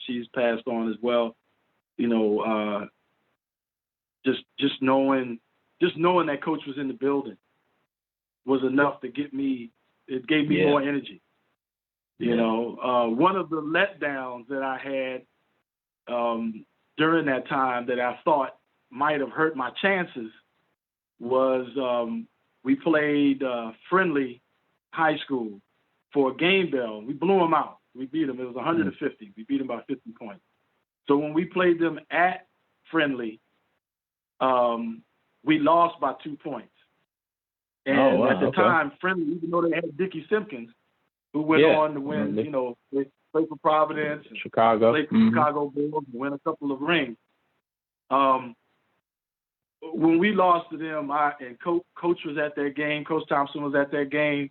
she's passed on as well. Just knowing that Coach was in the building was enough to get me. It gave me more energy. One of the letdowns that I had during that time that I thought might have hurt my chances was we played friendly high school for a game bell. We blew them out. We beat them. It was 150. We beat them by 50 points. So when we played them at friendly, we lost by 2 points. And at the time, friendly, even though they had Dickie Simpkins, who went on to win, they played for Providence, Chicago, played for Chicago Bulls, and win a couple of rings. When we lost to them, Coach was at that game. Coach Thompson was at that game.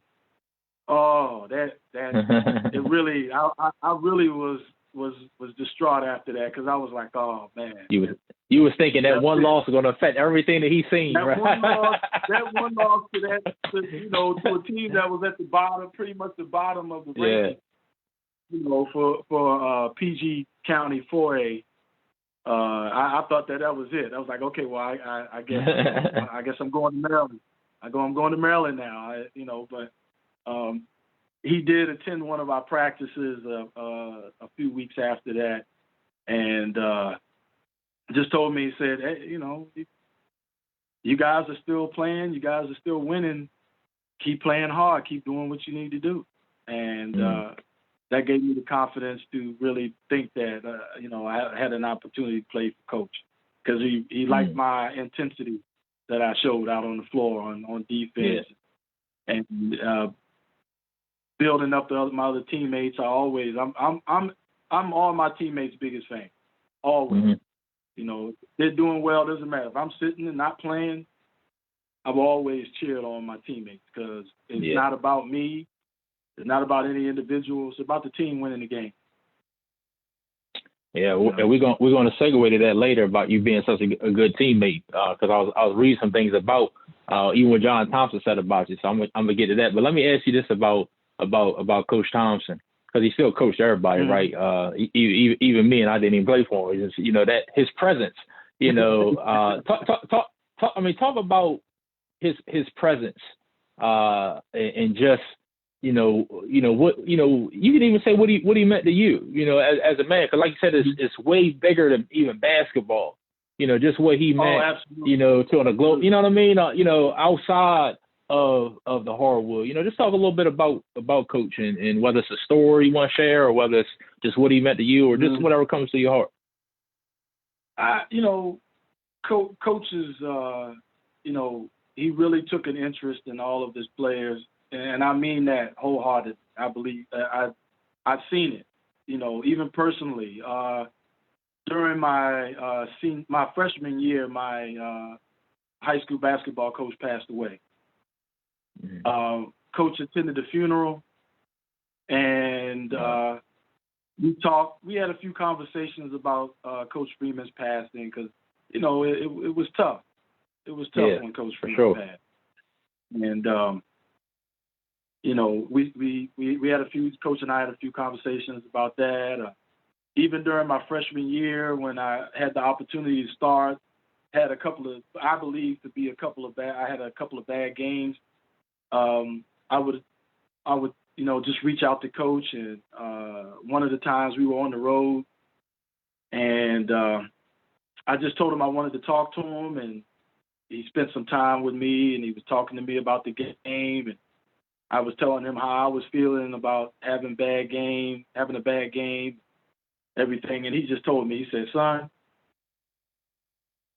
Oh, that it really, I really was distraught after that because I was like, oh man. You was thinking that one loss was going to affect everything that he's seen, right? That one loss to a team that was at the bottom, pretty much the bottom of the ranking. For PG County 4A. I thought that was it. I was like, okay, well, I guess I guess I'm going to Maryland. I'm going to Maryland now. But he did attend one of our practices a few weeks after that, and just told me, he said, hey, you guys are still playing, you guys are still winning. Keep playing hard, keep doing what you need to do, and that gave me the confidence to really think that I had an opportunity to play for Coach, because he liked my intensity that I showed out on the floor on defense, and building up my other teammates. I'm all my teammates' biggest fan, always. They're doing well, doesn't matter. If I'm sitting and not playing, I've always cheered on my teammates, because it's not about me. It's not about any individual. It's about the team winning the game. Yeah, and we're going to segue to that later about you being such a good teammate, because I was reading some things about even what John Thompson said about you. So I'm gonna get to that. But let me ask you this about Coach Thompson, because he still coached everybody, right? Even me, and I didn't even play for him. Just, that his presence. Talk about his presence, and just what you can even say what he meant to you, as a man, because like you said, it's way bigger than even basketball. Just what he meant, to on a globe. You know what I mean? Outside of the hardwood. Just talk a little bit about Coach, and whether it's a story you want to share, or whether it's just what he meant to you, or just whatever comes to your heart. Coach is, he really took an interest in all of his players, and I mean that wholeheartedly. I believe I've seen it, even personally. During my freshman year, my high school basketball coach passed away. Coach attended the funeral, and we talked. We had a few conversations about Coach Freeman's passing, because it was tough. It was tough when Coach Freeman passed, and we had Coach and I had a few conversations about that. Even during my freshman year, when I had the opportunity to start, had a couple of, I believe to be a couple of bad. I had a couple of bad games. I would just reach out to Coach, and one of the times we were on the road, and I just told him I wanted to talk to him, and he spent some time with me, and he was talking to me about the game, and I was telling him how I was feeling about having a bad game, everything, and he just told me, he said, son,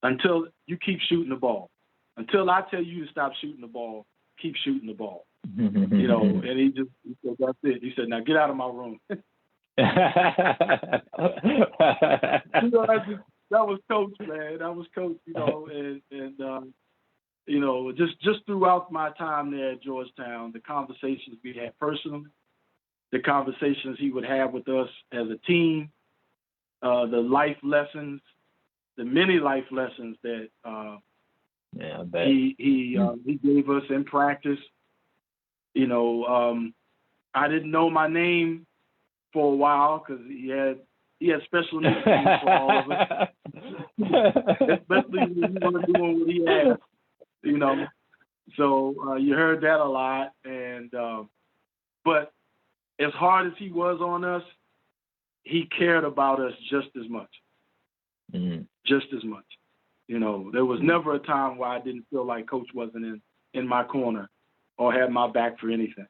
until you keep shooting the ball, until I tell you to stop shooting the ball, keep shooting the ball. And he said, that's it. He said, now get out of my room. That was Coach, man. That was Coach, and just throughout my time there at Georgetown, the conversations we had personally, the conversations he would have with us as a team, the life lessons, the many life lessons that he gave us in practice. I didn't know my name for a while, because he had special needs for all of us, especially when he was doing what he had, So you heard that a lot, and but as hard as he was on us, he cared about us just as much. Just as much. There was never a time where I didn't feel like Coach wasn't in my corner or had my back for anything.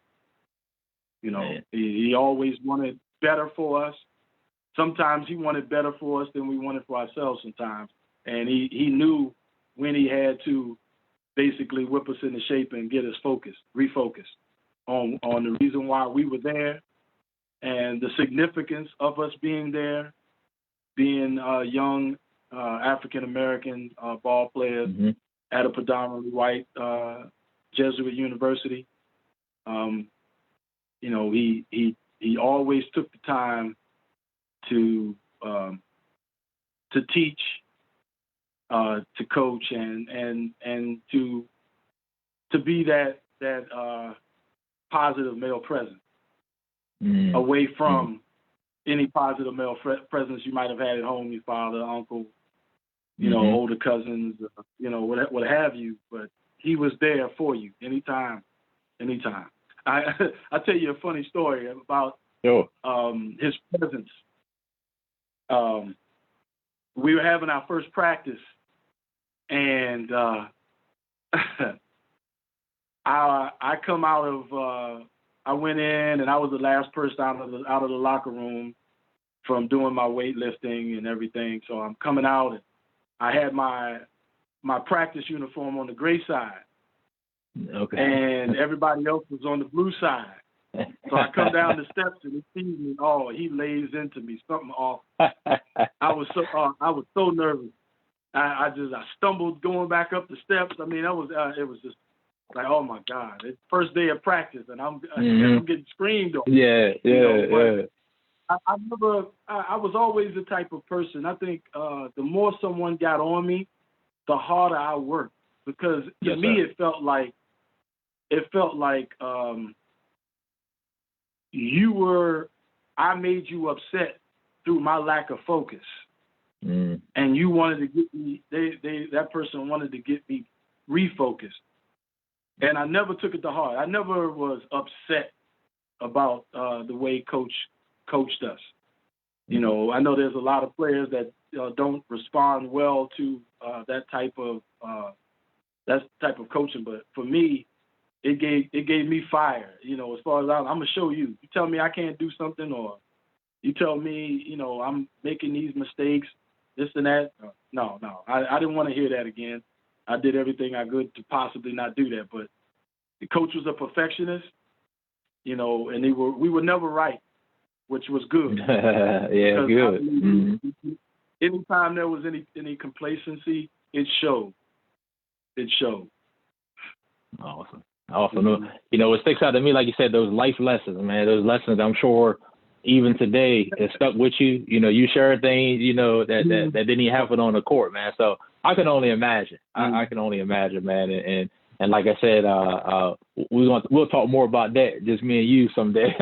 He always wanted better for us. Sometimes he wanted better for us than we wanted for ourselves sometimes. And he knew when he had to basically whip us into shape and get us refocused on the reason why we were there, and the significance of us being there, being young African-American ball players at a predominantly white Jesuit university. He always took the time to teach, to coach, and to be that positive male presence away from any positive male presence you might have had at home, your father, uncle, older cousins, what have you. But he was there for you anytime. I'll tell you a funny story about his presence. we were having our first practice, and I come out of I went in, and I was the last person out of the locker room from doing my weightlifting and everything. So I'm coming out, and I had my practice uniform on the gray side. Okay. And everybody else was on the blue side. So I come down the steps, and he sees me. Oh, he lays into me, something off. I was so nervous. I stumbled going back up the steps. I mean, it was just like, oh my God, it's first day of practice, and I'm getting screamed on. Yeah. I was always the type of person. I think the more someone got on me, the harder I worked, because to me it felt like I made you upset through my lack of focus, and you wanted to get me. That person wanted to get me refocused, and I never took it to heart. I never was upset about the way coach coached us. You know, I know there's a lot of players that don't respond well to that type of coaching, but for me, it gave me fire. You know, as far as I'm gonna show you. You tell me I can't do something, or you tell me, you know, I'm making these mistakes, this and that. No, I didn't want to hear that again. I did everything I could to possibly not do that, but the coach was a perfectionist, you know, and we were never right, which was good. Yeah, good. Anytime there was any complacency, it showed. Awesome. You know, what sticks out to me, like you said, those life lessons, man. Those lessons, I'm sure, even today, it stuck with you. You know, you share things, you know, that didn't even happen on the court, man. So I can only imagine. I can only imagine, man. And like I said, we'll talk more about that, just me and you someday.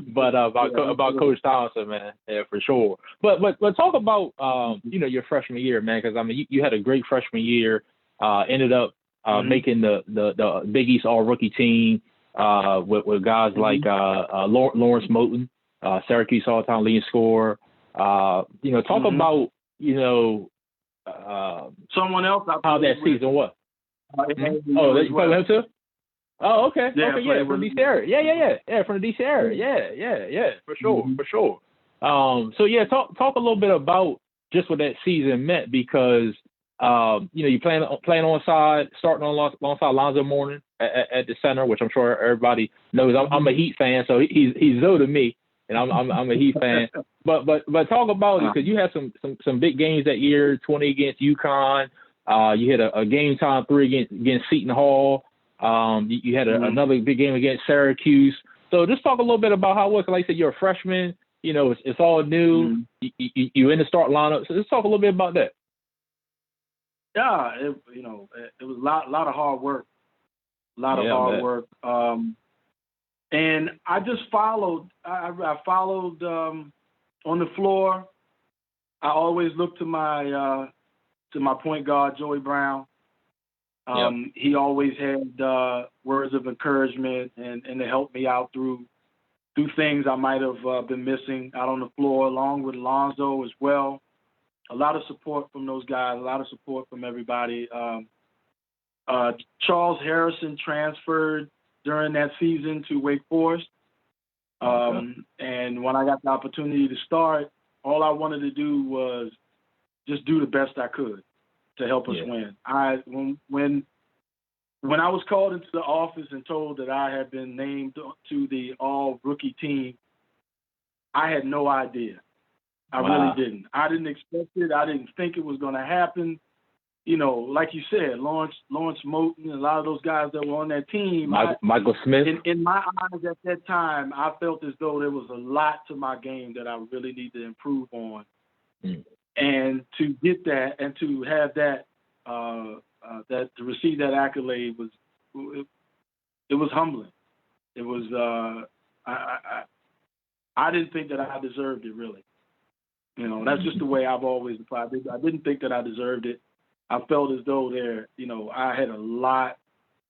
But about Coach Thompson, man, yeah, for sure. But talk about you know, your freshman year, man, because I mean you had a great freshman year. Ended up making the Big East All Rookie team with guys like Lawrence Moten, Syracuse all-time leading scorer. You know, talk about, you know, someone else. How that season was. Oh, you played with him too? Oh, okay. Yeah, okay, yeah, from the DC area. Yeah, from the DC area. Yeah, for sure. So yeah, talk a little bit about just what that season meant, because you know, you playing onside, starting alongside Lonzo Mourning at the center, which I'm sure everybody knows. I'm a Heat fan, so he's Zoe to me, and I'm a Heat fan. But talk about it, because you had some big games that year. 20 against UConn. You hit a game time 3 against Seton Hall. You had another big game against Syracuse. So just talk a little bit about how it was. Like I said, you're a freshman. You know, it's all new. You in the start lineup. So just talk a little bit about that. Yeah, it was a lot of hard work. And I just followed. I followed on the floor. I always looked to my point guard, Joey Brown. He always had words of encouragement and to help me out through things I might have been missing out on the floor, along with Lonzo as well. A lot of support from those guys, a lot of support from everybody. Charles Harrison transferred during that season to Wake Forest. And when I got the opportunity to start, all I wanted to do was just do the best I could to help us win. When I was called into the office and told that I had been named to the all-rookie team, I had no idea. I really didn't. I didn't expect it. I didn't think it was going to happen. You know, like you said, Lawrence Moten, and a lot of those guys that were on that team. Michael Smith. In my eyes at that time, I felt as though there was a lot to my game that I really need to improve on. And to get that and to have that, to receive that accolade was humbling. It was, I didn't think that I deserved it, really. You know, that's just the way I've always applied. I didn't think that I deserved it. I felt as though I had a lot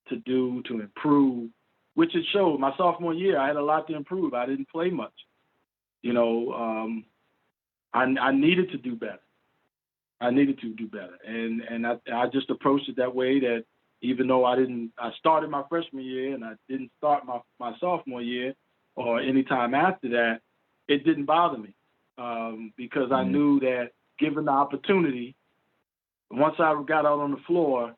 to do to improve, which it showed. My sophomore year, I had a lot to improve. I didn't play much. You know, I needed to do better. I needed to do better. And I just approached it that way, that even though I started my freshman year and I didn't start my sophomore year or any time after that, it didn't bother me because I knew that given the opportunity, once I got out on the floor,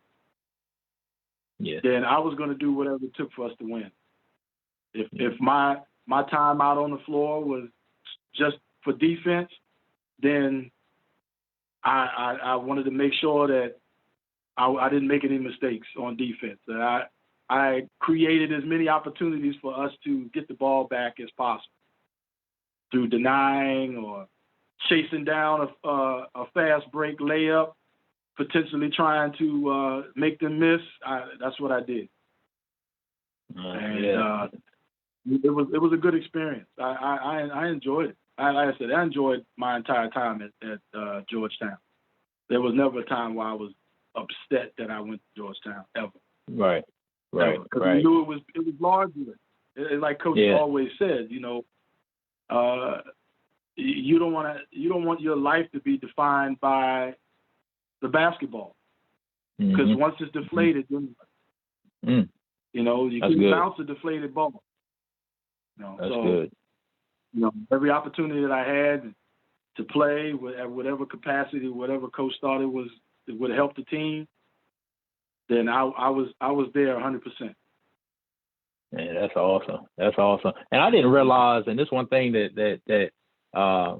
then I was going to do whatever it took for us to win. If my time out on the floor was just for defense, then I wanted to make sure that I didn't make any mistakes on defense. That I created as many opportunities for us to get the ball back as possible through denying or chasing down a fast break layup, potentially trying to make them miss. That's what I did. It was a good experience. I enjoyed it. Like I said, I enjoyed my entire time at Georgetown. There was never a time where I was upset that I went to Georgetown, ever. Right. Because we knew it was larger. Like Coach always said, you don't want your life to be defined by the basketball, because once it's deflated, then you can bounce a deflated ball. That's good. Every opportunity that I had to play at whatever capacity, whatever coach thought it would help the team, then I was there 100%. Man, that's awesome. That's awesome. And I didn't realize, and this one thing that I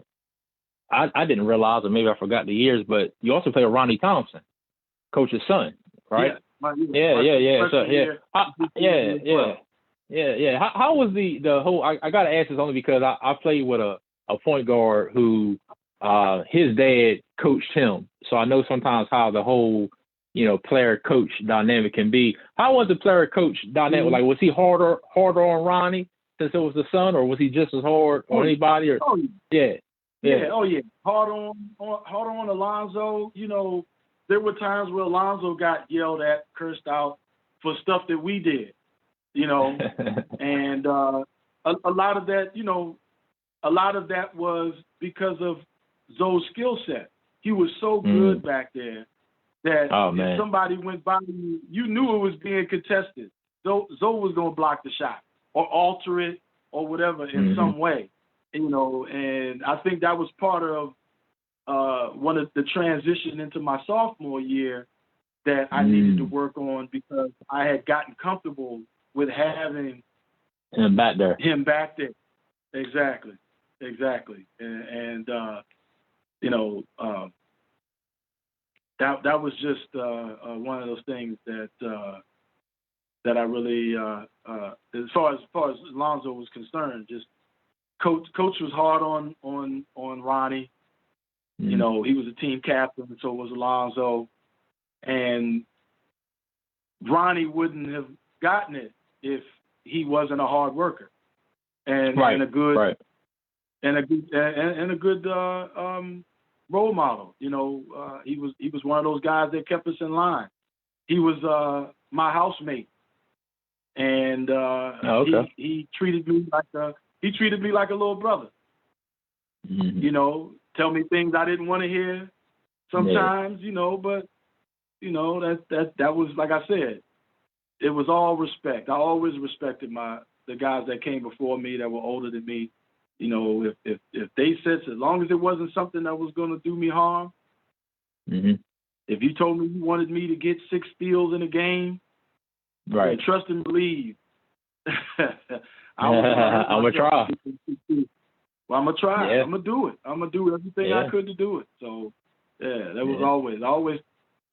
didn't realize, or maybe I forgot the years, but you also played with Ronnie Thompson, Coach's son, right? Yeah. How was the whole? I got to ask this only because I played with a point guard who his dad coached him, so I know sometimes how the whole player coach dynamic can be. How was the player coach dynamic? Like, was he harder on Ronnie since it was the son, or was he just as hard on anybody? Or hard on Alonzo. There were times where Alonzo got yelled at, cursed out for stuff that we did. And a lot of that was because of Zoe's skill set. He was so good back there that if somebody went by you, you knew it was being contested. Zoe was going to block the shot or alter it or whatever in some way. And I think that was part of one of the transition into my sophomore year that I needed to work on, because I had gotten comfortable with having him back there. Exactly. And that was just one of those things that I really, as far as Alonzo was concerned, just coach was hard on Ronnie. He was a team captain, and so was Alonzo. And Ronnie wouldn't have gotten it if he wasn't a hard worker and a good role model. He was one of those guys that kept us in line. He was my housemate, and he treated me like a little brother. Tell me things I didn't want to hear sometimes, but that was, like I said, it was all respect. I always respected the guys that came before me that were older than me. If they said, as long as it wasn't something that was going to do me harm, if you told me you wanted me to get 6 steals in a game, right? Trust and believe. I'm gonna try. Well, I'm gonna try. Yeah. I'm gonna do it. I'm gonna do everything I could to do it. So, that was I always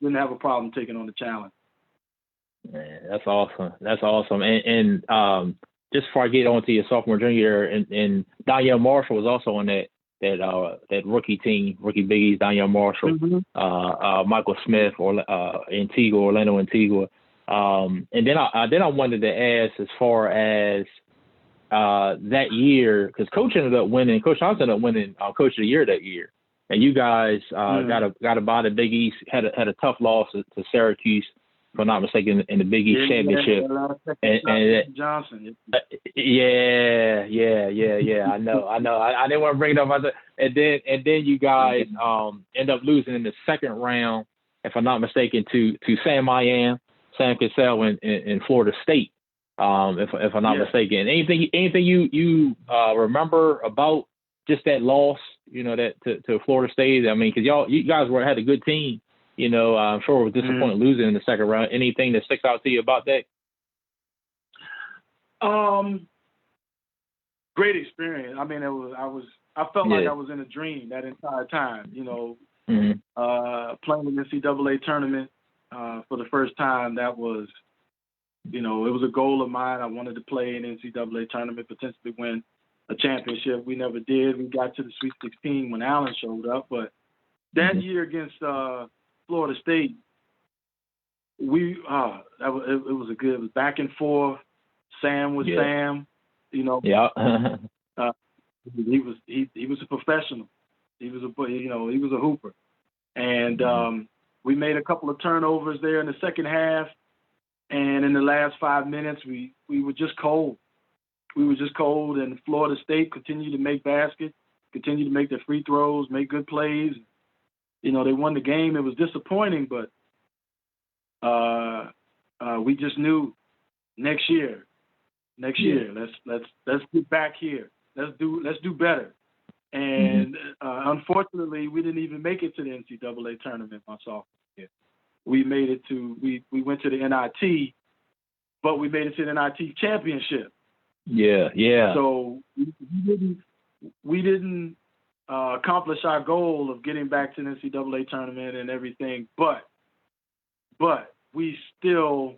didn't have a problem taking on the challenge. Man, that's awesome. And just before I get on to your sophomore, junior year, and Danielle Marshall was also on that rookie team, rookie Big East, Danielle Marshall, Michael Smith, Orlando Antigua. And then I wanted to ask, as far as that year, because Coach Thompson ended up winning Coach of the Year that year, and you guys got to buy the Big East, had a tough loss to Syracuse if I'm not mistaken, in the Big East championship. And Johnson. Yeah. I know. I didn't want to bring it up. And then you guys end up losing in the second round, if I'm not mistaken, to Sam Cassell in Florida State. If I'm not mistaken. Anything you remember about just that loss, that to Florida State? I mean, because you guys had a good team. I'm sure it was disappointing losing in the second round. Anything that sticks out to you about that? Great experience. I mean, I felt like I was in a dream that entire time. Playing the NCAA tournament for the first time. That was, it was a goal of mine. I wanted to play in the NCAA tournament, potentially win a championship. We never did. We got to the Sweet 16 when Allen showed up, but that year against Florida State, it was a good. It was back and forth. Sam was Sam, Yeah. He was a professional. He was a hooper, and we made a couple of turnovers there in the second half, and in the last 5 minutes, we were just cold. We were just cold, and Florida State continued to make baskets, continued to make their free throws, make good plays. They won the game. It was disappointing, but we just knew next year, let's get back here. Let's do better. And unfortunately, we didn't even make it to the NCAA tournament my sophomore year. We made it to we went to the NIT, but we made it to the NIT championship. Yeah. So we didn't accomplish our goal of getting back to the NCAA tournament and everything, but we still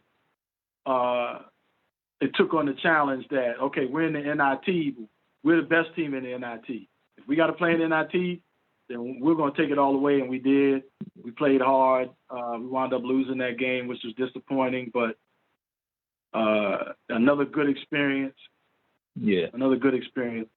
it took on the challenge that, okay, we're in the NIT, we're the best team in the NIT. If we got to play in the NIT, then we're going to take it all the way, and we did. We played hard. We wound up losing that game, which was disappointing, but another good experience. Yeah. Another good experience.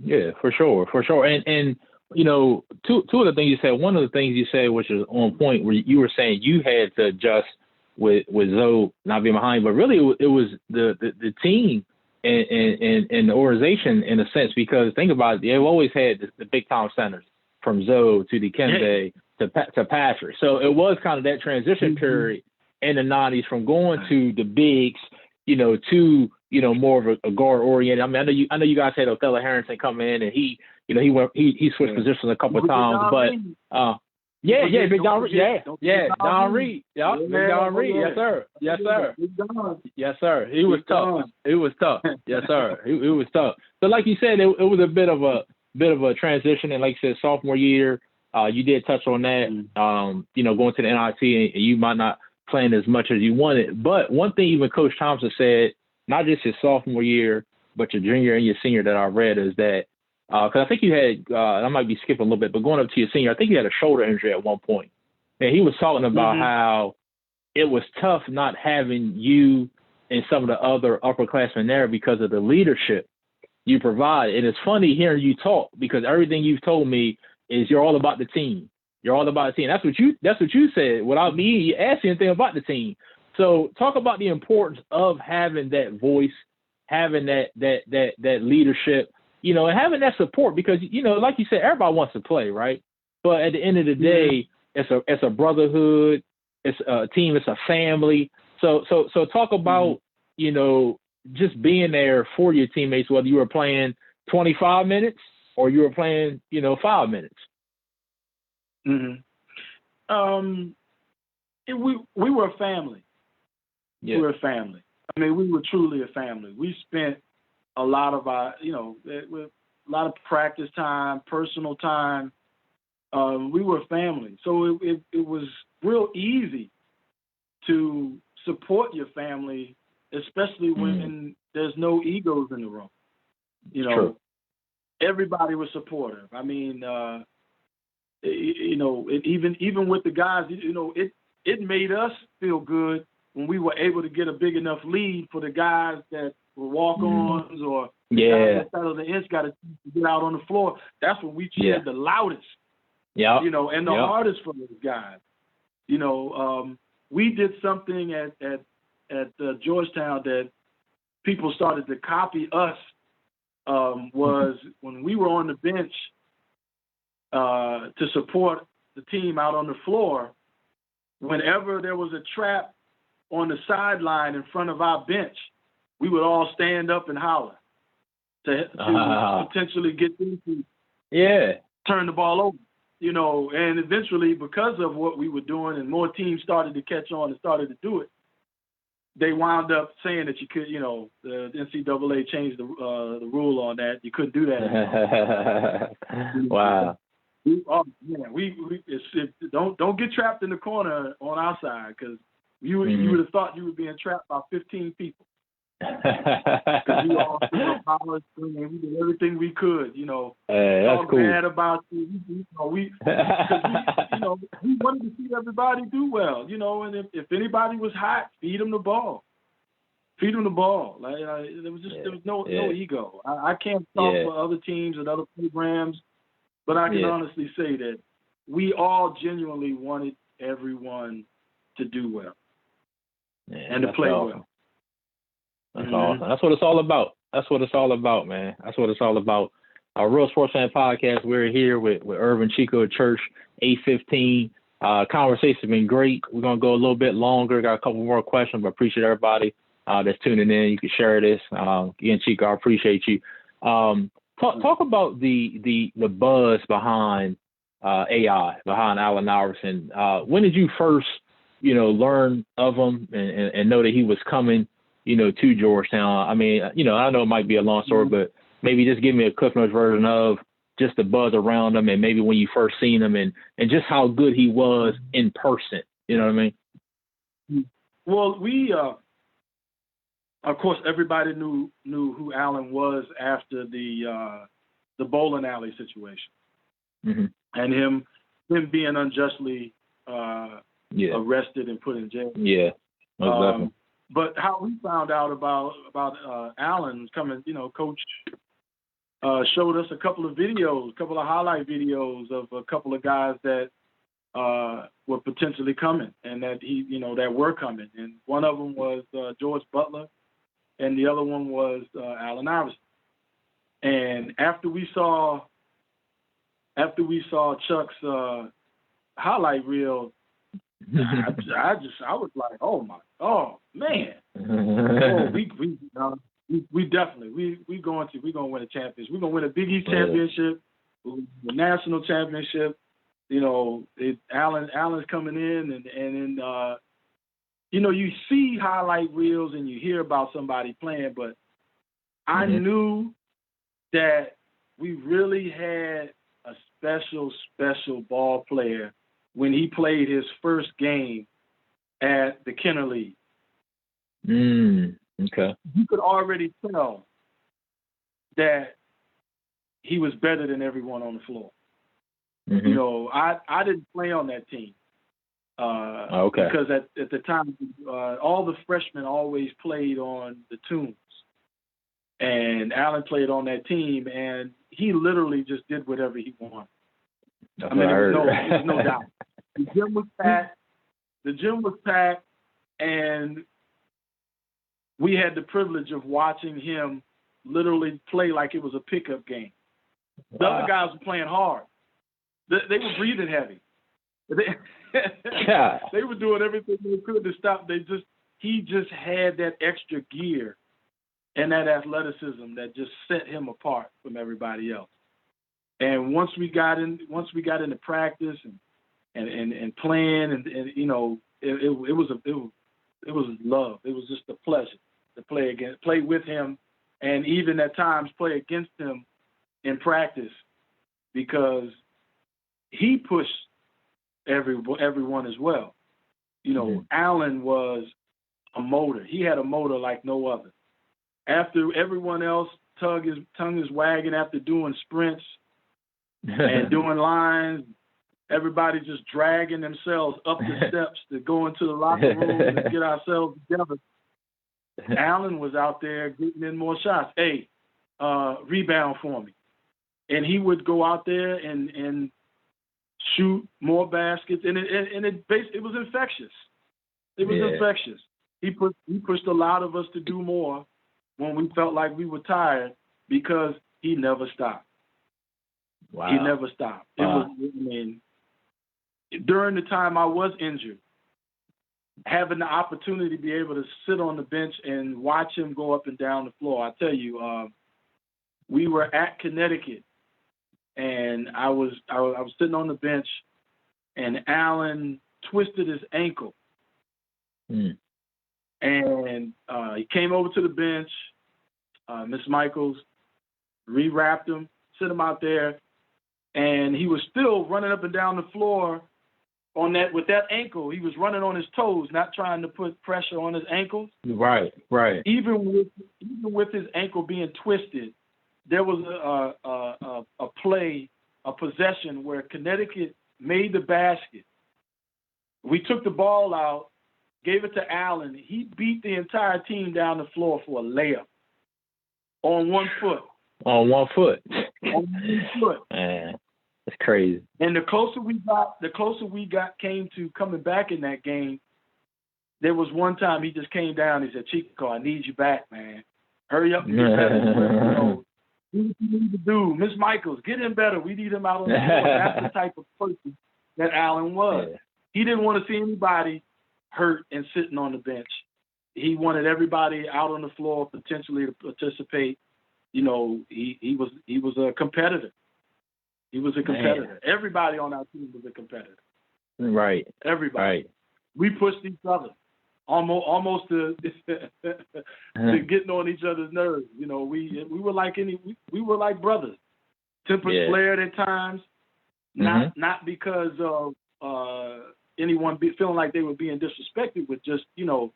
Yeah, for sure. And two of the things you said, one of the things you said, which is on point, where you were saying you had to adjust with Zoe not being behind, but really it was the team and the organization in a sense, because think about it, they've always had the big time centers from Zoe to Dikembe to Patrick. So it was kind of that transition period in the 90s from going to the bigs, to more of a guard oriented. I mean, I know you guys had Othello Harrington come in, and he switched positions a couple of times, but Big Don Reed, Don Reed, Big Don Reed, yes sir, he was tough, yes sir, he was tough. So like you said, it was a bit of a transition, and like you said, sophomore year, you did touch on that, going to the NIT, and you might not playing as much as you wanted. But one thing even Coach Thompson said, not just his sophomore year, but your junior and your senior, that I read, is that because I think you had, I might be skipping a little bit, but going up to your senior, I think you had a shoulder injury at one point. And he was talking about how it was tough not having you and some of the other upperclassmen there because of the leadership you provide. And it's funny hearing you talk, because everything you've told me is you're all about the team. You're all about the team. That's what you said without me asking anything about the team. So talk about the importance of having that voice, having that leadership, and having that support, because, like you said, everybody wants to play, right? But at the end of the day, it's a brotherhood, it's a team, it's a family. So talk about, just being there for your teammates, whether you were playing 25 minutes or you were playing, 5 minutes. We were a family. Yeah. We were a family. I mean, we were truly a family. We spent a lot of our, with a lot of practice time, personal time. We were a family. So it was real easy to support your family, especially when there's no egos in the room. True. Everybody was supportive. I mean, even with the guys, it made us feel good when we were able to get a big enough lead for the guys that were walk-ons or the guys that sat on the bench got to get out on the floor. That's when we cheered the loudest. And the hardest for those guys. we did something at Georgetown that people started to copy us. Was when we were on the bench to support the team out on the floor. Whenever there was a trap on the sideline in front of our bench, we would all stand up and holler to potentially get them to turn the ball over. You know, and eventually, because of what we were doing and more teams started to catch on and started to do it, they wound up saying that you could, you know, the NCAA changed the rule on that. You couldn't do that anymore. Wow. Don't get trapped in the corner on our side, because you would have thought you were being trapped by 15 people. Because we all power, we did everything we could, you know. That's cool. Bad about you, we wanted to see everybody do well, you know. And if anybody was hot, feed them the ball. Feed them the ball. Like there was no ego. I can't talk for other teams and other programs, but I can honestly say that we all genuinely wanted everyone to do well and to play well. That's awesome. That's what it's all about. That's what it's all about, man. That's what it's all about. Our Real Sports Fan Podcast, we're here with Irvin, Chico, Church, 8:15. Conversation's been great. We're going to go a little bit longer. Got a couple more questions, but appreciate everybody that's tuning in. You can share this. Again, Chico, I appreciate you. Talk about the buzz behind AI, behind Allen Iverson. When did you first, learn of him and know that he was coming, to Georgetown? I mean, I know it might be a long story, but maybe just give me a Cliff Notes version of just the buzz around him, and maybe when you first seen him, and just how good he was in person. You know what I mean? Well, we, of course, everybody knew who Allen was after the bowling alley situation, and him being unjustly arrested and put in jail. Yeah. But how we found out about Allen coming, Coach showed us a couple of highlight videos of a couple of guys that were potentially coming, and that that were coming. And one of them was George Butler, and the other one was Allen Iverson. And after we saw Chuck's highlight reel, I was like, oh man, we definitely we're gonna win a championship. We're gonna win a Big East championship, the national championship. Allen's coming in, and you see highlight reels and you hear about somebody playing, but I knew that we really had a special ball player when he played his first game at the Kenner League. Okay. You could already tell that he was better than everyone on the floor. I didn't play on that team. Because at the time, all the freshmen always played on the Toons. And Allen played on that team, and he literally just did whatever he wanted. There was no doubt. The gym was packed, and we had the privilege of watching him literally play like it was a pickup game. The other guys were playing hard. They were breathing heavy. They were doing everything they could to stop. He just had that extra gear and that athleticism that just set him apart from everybody else. And once we got into practice and playing, and it was love. It was just a pleasure to play with him, and even at times play against him in practice, because he pushed everyone as well. Allen was a motor. He had a motor like no other. After everyone else tongue his wagging after doing sprints and doing lines, everybody just dragging themselves up the steps to go into the locker room and get ourselves together. Allen was out there getting in more shots. Hey, rebound for me. And he would go out there and shoot more baskets, and it was infectious. It was infectious. He pushed a lot of us to do more when we felt like we were tired because he never stopped. Wow. He never stopped. It was, I mean, during the time I was injured, having the opportunity to be able to sit on the bench and watch him go up and down the floor. I tell you, we were at Connecticut, and I was sitting on the bench, and Allen twisted his ankle. And he came over to the bench. Miss Michaels rewrapped him, sit him out there, and he was still running up and down the floor on that with that ankle. He was running on his toes, not trying to put pressure on his ankles. Right. Even with his ankle being twisted, there was a play, a possession where Connecticut made the basket. We took the ball out, gave it to Allen. He beat the entire team down the floor for a layup on 1 foot. On 1 foot. On 1 foot. Man, that's crazy. And the closer we came to coming back in that game, there was one time he just came down. He said, "Chico, I need you back, man. Hurry up and get better. Do what you need to do. Miss Michaels, get him better. We need him out on the floor." That's the type of person that Allen was. Yeah. He didn't want to see anybody hurt and sitting on the bench. He wanted everybody out on the floor potentially to participate. You know, he was a competitor. He was a competitor. Man. Everybody on our team was a competitor. Right. Everybody. Right. We pushed each other almost to getting on each other's nerves. You know, we were like we were like brothers. Tempers flared at times, not because of anyone feeling like they were being disrespected, but just, you know,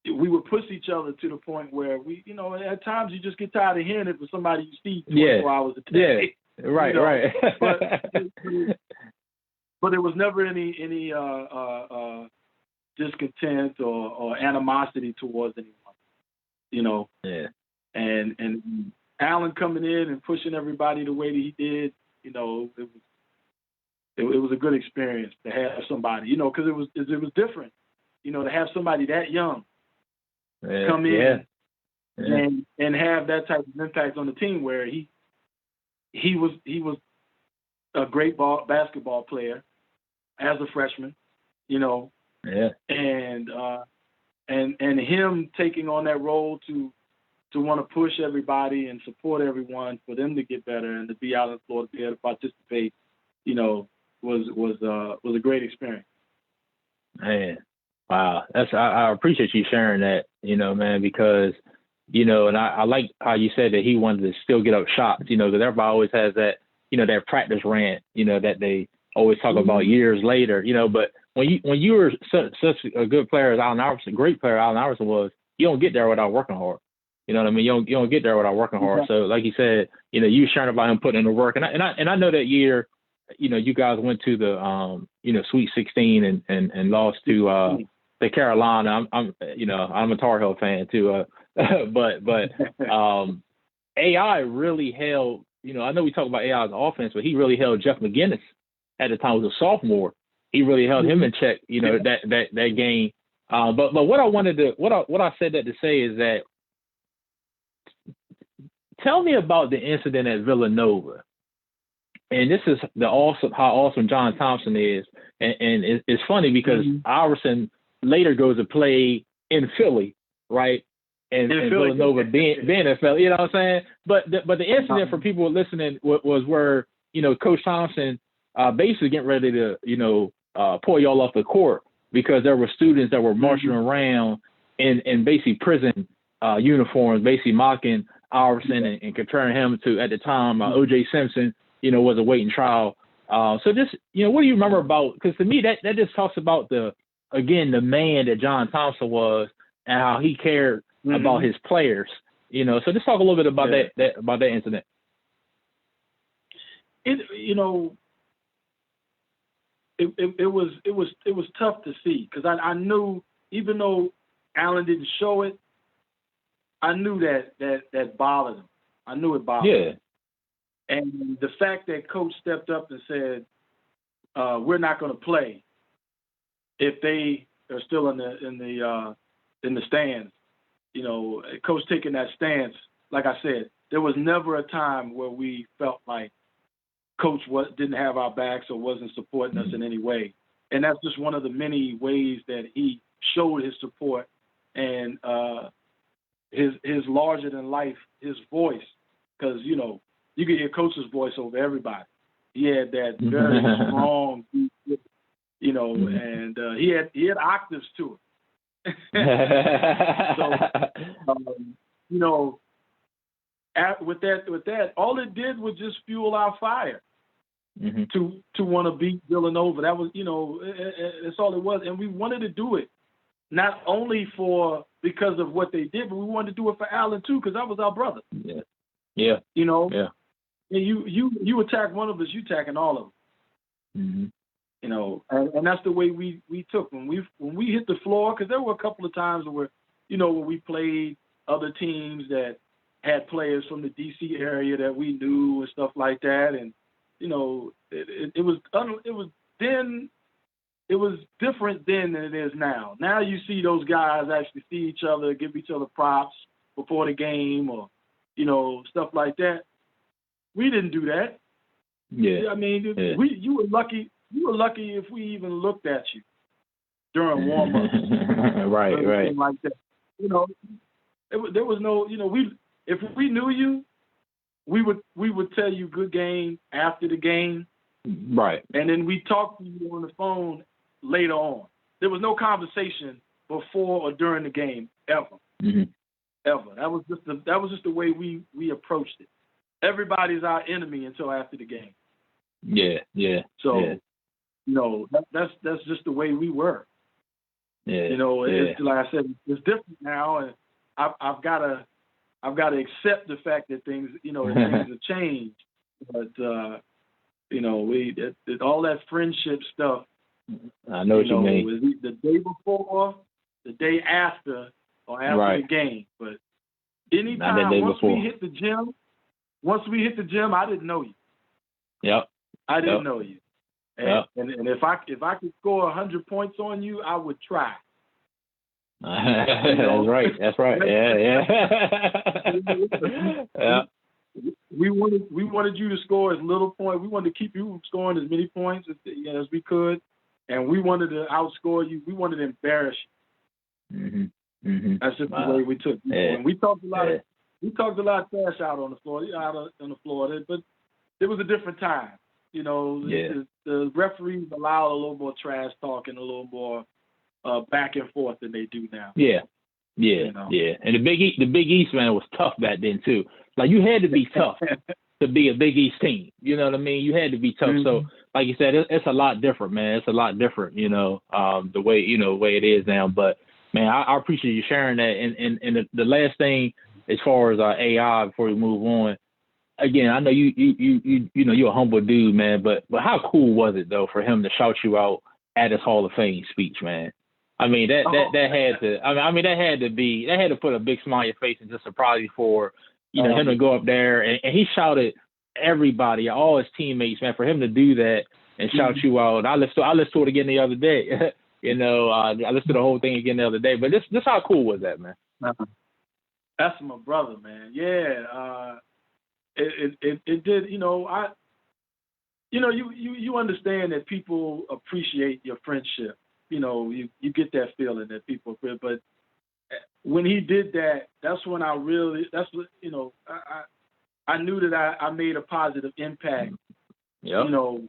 we would push each other to the point where we, you know, at times you just get tired of hearing it from somebody you see 24 hours a day. Yeah, right, you know? Right. but there was never any discontent or animosity towards anyone, you know. Yeah. And Allen coming in and pushing everybody the way that he did, you know, it was a good experience to have somebody, you know, because it was different, you know, to have somebody that young come in and have that type of impact on the team, where he was a great basketball player as a freshman, you know, and him taking on that role to want to push everybody and support everyone for them to get better and to be out on the floor to be able to participate, you know, was a great experience. Man, wow, I appreciate you sharing that, you know, man, because, you know, and I like how you said that he wanted to still get up shots, you know, because everybody always has that, you know, that practice rant, you know, that they always talk about years later, you know, but when you were such a good player as Allen Iverson, great player Allen Iverson was, you don't get there without working hard. You know what I mean? You don't get there without working hard. So like you said, you know, you sharing about him putting in the work, and I know that year, you know, you guys went to the you know, Sweet 16 and lost to Carolina. I'm a Tar Heel fan too, but AI really held, you know, I know we talk about AI's offense, but he really held Jeff McGinnis at the time, was a sophomore. He really held him in check, you know, that game. But what I said that to say is that, tell me about the incident at Villanova. And this is how awesome John Thompson is. And it's funny because Iverson later goes to play in Philly, right? And Villanova being in Philly, you know what I'm saying? But the incident for people listening was where, you know, Coach Thompson basically getting ready to, you know, pull y'all off the court because there were students that were marching around in basically prison uniforms, basically mocking Iverson and comparing him to, at the time, O.J. Simpson, you know, was awaiting trial. So just, you know, what do you remember about, because to me that just talks about the man that John Thompson was and how he cared about his players, you know. So just talk a little bit about that incident. You know, it was tough to see because I knew, even though Allen didn't show it, I knew that bothered him. I knew it bothered him. And the fact that Coach stepped up and said, we're not going to play if they are still in the stands. You know, Coach taking that stance. Like I said, there was never a time where we felt like Coach didn't have our backs or wasn't supporting us in any way. And that's just one of the many ways that he showed his support and his larger than life, his voice. Because, you know, you could hear Coach's voice over everybody. He had that very strong, you know, and he had octaves to it. So, you know, with that, all it did was just fuel our fire to want to beat Villanova. That was, you know, that's all it was, and we wanted to do it not only because of what they did, but we wanted to do it for Allen too, because that was our brother. Yeah. You know. Yeah. And you attack one of us, you attacking all of them. You know, and that's the way we took when we hit the floor, because there were a couple of times where, you know, where we played other teams that had players from the DC area that we knew and stuff like that, and you know, it was different then than it is now. Now you see those guys actually see each other, give each other props before the game, or you know, stuff like that. We didn't do that. Yeah. I mean, you were lucky. You were lucky if we even looked at you during warm-ups. Right. Like that. You know, there was no. You know, if we knew you, we would tell you good game after the game. Right. And then we talked to you on the phone later on. There was no conversation before or during the game ever. Ever. That was just the way we approached it. Everybody's our enemy until after the game. Yeah. So, you know, that's just the way we were. Yeah. You know, it's, like I said, it's different now, and I've got to accept the fact that things have changed. But you know, all that friendship stuff. I know what you mean. The day before, the day after, or after the game. But anytime once we hit the gym, I didn't know you. Yep. I didn't know you. And if I could score 100 points on you, I would try. That's right. Yeah. We wanted you to score as little points. We wanted to keep you from scoring as many points as we could, and we wanted to outscore you. We wanted to embarrass you. That's just the way we took. And we talked a lot. We talked a lot of trash out on the floor, but it was a different time. You know, the referees allowed a little more trash talk and a little more back and forth than they do now. Yeah. You know? And the Big East, man, was tough back then too. Like, you had to be tough to be a Big East team. You know what I mean? You had to be tough. So, like you said, it's a lot different, man. It's a lot different, you know, the way it is now. But man, I appreciate you sharing that. And the last thing, as far as AI, before we move on, again, I know you know you're a humble dude, man. But how cool was it though for him to shout you out at his Hall of Fame speech, man? I mean that had to. I mean that had to put a big smile on your face and just surprise you for him to go up there and he shouted everybody, all his teammates, man, for him to do that and shout you out. I listened to it again the other day. You know, I listened to the whole thing again the other day. But this how cool was that, man? That's my brother, man. Yeah, it did. You know, you understand that people appreciate your friendship. You know, you get that feeling that people feel. But when he did that, that's when I knew that I made a positive impact. Yep. You know,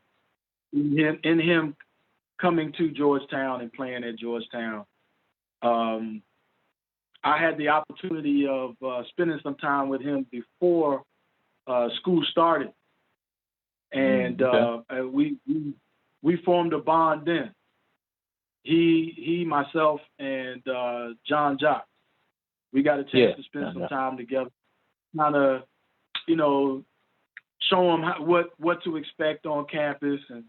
in him coming to Georgetown and playing at Georgetown. I had the opportunity of spending some time with him before school started, and we formed a bond then. He, myself, and John Jock. We got a chance to spend some time together, kind of, you know, show him what to expect on campus, and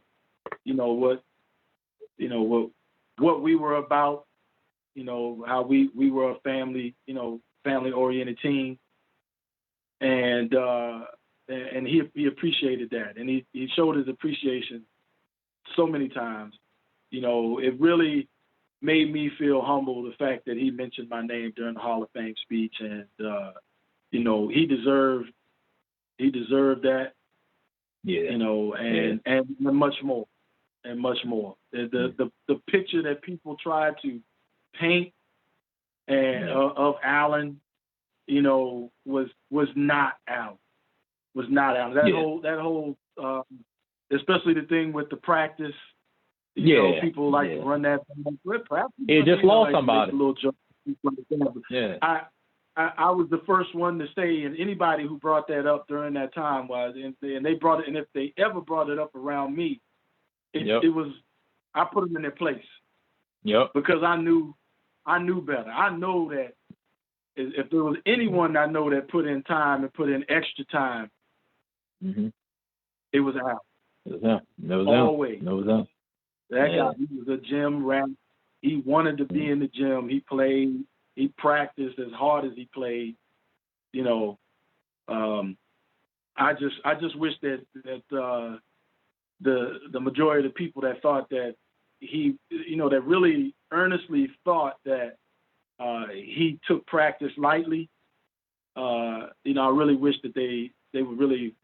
what we were about. You know, how we were a family oriented team, and he appreciated that, and he showed his appreciation so many times. You know, it really made me feel humble. The fact that he mentioned my name during the Hall of Fame speech, and you know, he deserved that. Yeah. You know, and much more, and much more. The picture that people tried to paint and of Allen, you know, was not Allen. Was not Allen. That whole especially the thing with the practice. You know, people like to run that. It just lost somebody. A little joke. Yeah. I was the first one to say, and anybody who brought that up during that time was, and they brought it, and if they ever brought it up around me, it was, I put them in their place. Yep. Because I knew better. I know that if there was anyone I know that put in time and put in extra time, it was Al. It was him. Always. It was him. That guy, he was a gym rat. He wanted to be in the gym. He played. He practiced as hard as he played. You know, I just wish that the majority of the people that thought that he, you know, that really earnestly thought that he took practice lightly. You know, I really wish that they would really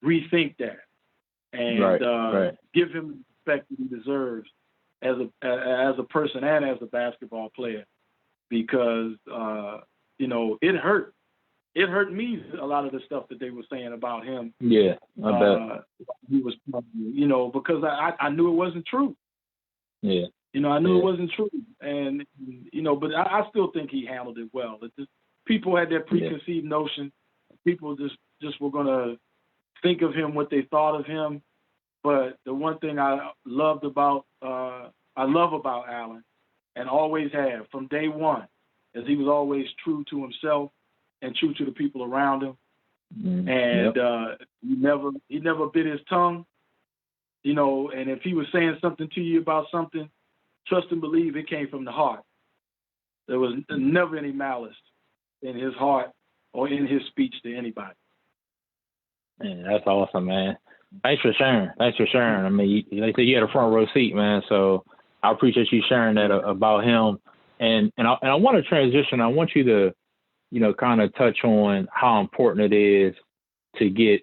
rethink that and give him the respect that he deserves as a person and as a basketball player. Because, you know, it hurt. It hurt me, a lot of the stuff that they were saying about him. Yeah, I bet. He was, you know, because I knew it wasn't true. Yeah. You know, I knew it wasn't true. And, you know, but I still think he handled it well. People had their preconceived notion. People just were going to think of him what they thought of him. But the one thing I love about Allen, and always have from day one, as he was always true to himself and true to the people around him. And he never bit his tongue, you know, and if he was saying something to you about something, trust and believe it came from the heart. There was never any malice in his heart or in his speech to anybody. Man, that's awesome, man. Thanks for sharing. I mean, they say you had a front row seat, man, so I appreciate you sharing that about him, and I want to transition. I want you to, you know, kind of touch on how important it is to get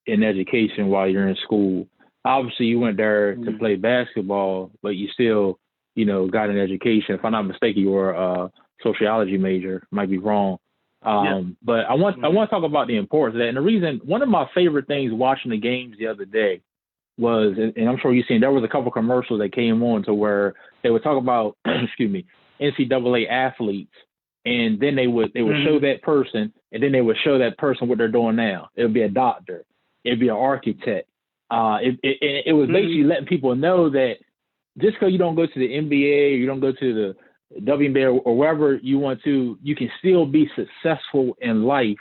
an education while you're in school. Obviously, you went there to play basketball, but you still, you know, got an education. If I'm not mistaken, you were a sociology major. Might be wrong, but I want to talk about the importance of that. And the reason, one of my favorite things watching the games the other day was, and I'm sure you've seen, there was a couple commercials that came on to where they would talk about, NCAA athletes, and then they would show that person, and then they would show that person what they're doing now. It would be a doctor, it'd be an architect. It was basically letting people know that just because you don't go to the NBA, or you don't go to the WNBA or wherever you want to, you can still be successful in life,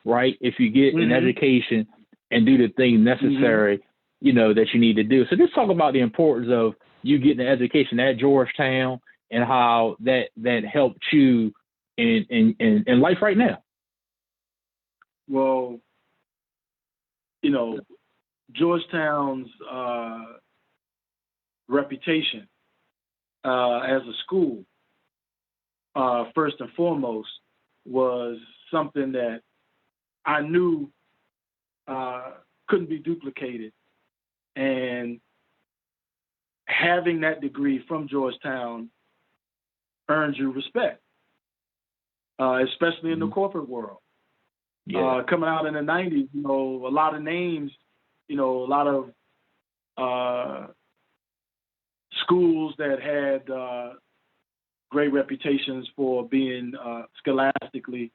right? If you get an education and do the things necessary, you know, that you need to do. So just talk about the importance of you getting an education at Georgetown and how that helped you in life right now. Well, you know, Georgetown's reputation as a school, first and foremost, was something that I knew couldn't be duplicated. And having that degree from Georgetown earns you respect, especially in the corporate world. Coming out in the 90s, you know, a lot of names, you know, a lot of schools that had great reputations for being scholastically,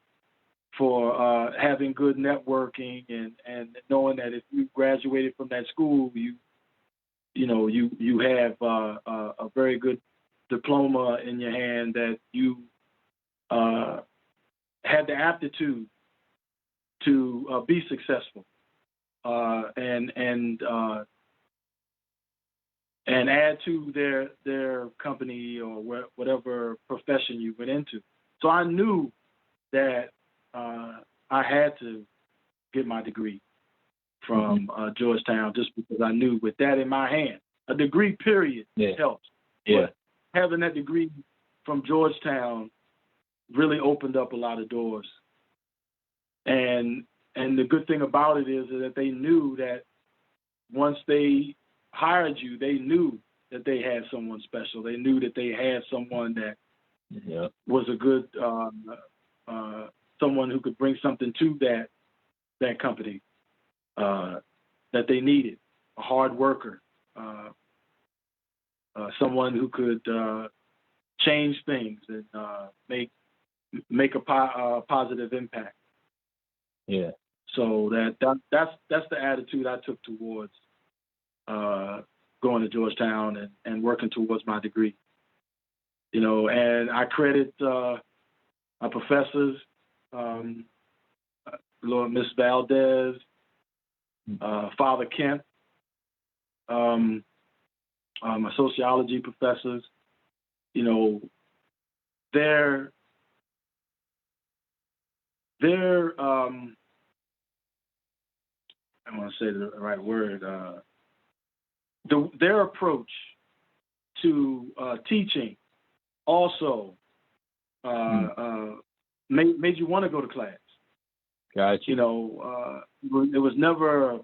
for having good networking, and knowing that if you graduated from that school, you have a very good diploma in your hand, that you had the aptitude to be successful and add to their company or whatever profession you went into. So I knew that I had to get my degree from Georgetown, just because I knew with that in my hand, a degree period helps. Yeah. having that degree from Georgetown really opened up a lot of doors. And the good thing about it is that they knew that once they hired you, they knew that they had someone special. They knew that they had someone that was a good someone who could bring something to that company that they needed. A hard worker, someone who could change things and make a positive impact. Yeah. So that's the attitude I took towards going to Georgetown and working towards my degree. You know, and I credit my professors, Lord Miss Valdez, Father Kent, my sociology professors. You know, they're I want to say the right word. Their approach to teaching also made you want to go to class. Gotcha. You know, it was never a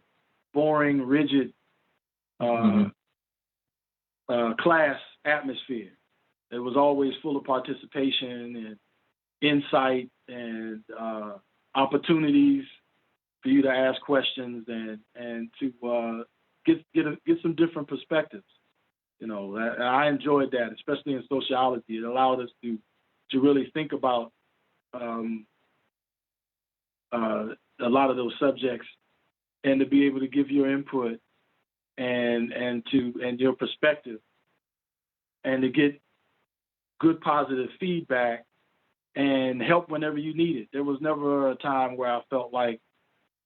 boring, rigid class atmosphere. It was always full of participation and insight and opportunities for you to ask questions and to get some different perspectives. You know, I enjoyed that, especially in sociology. It allowed us to really think about a lot of those subjects and to be able to give your input and your perspective and to get good positive feedback and help whenever you need it. There was never a time where I felt like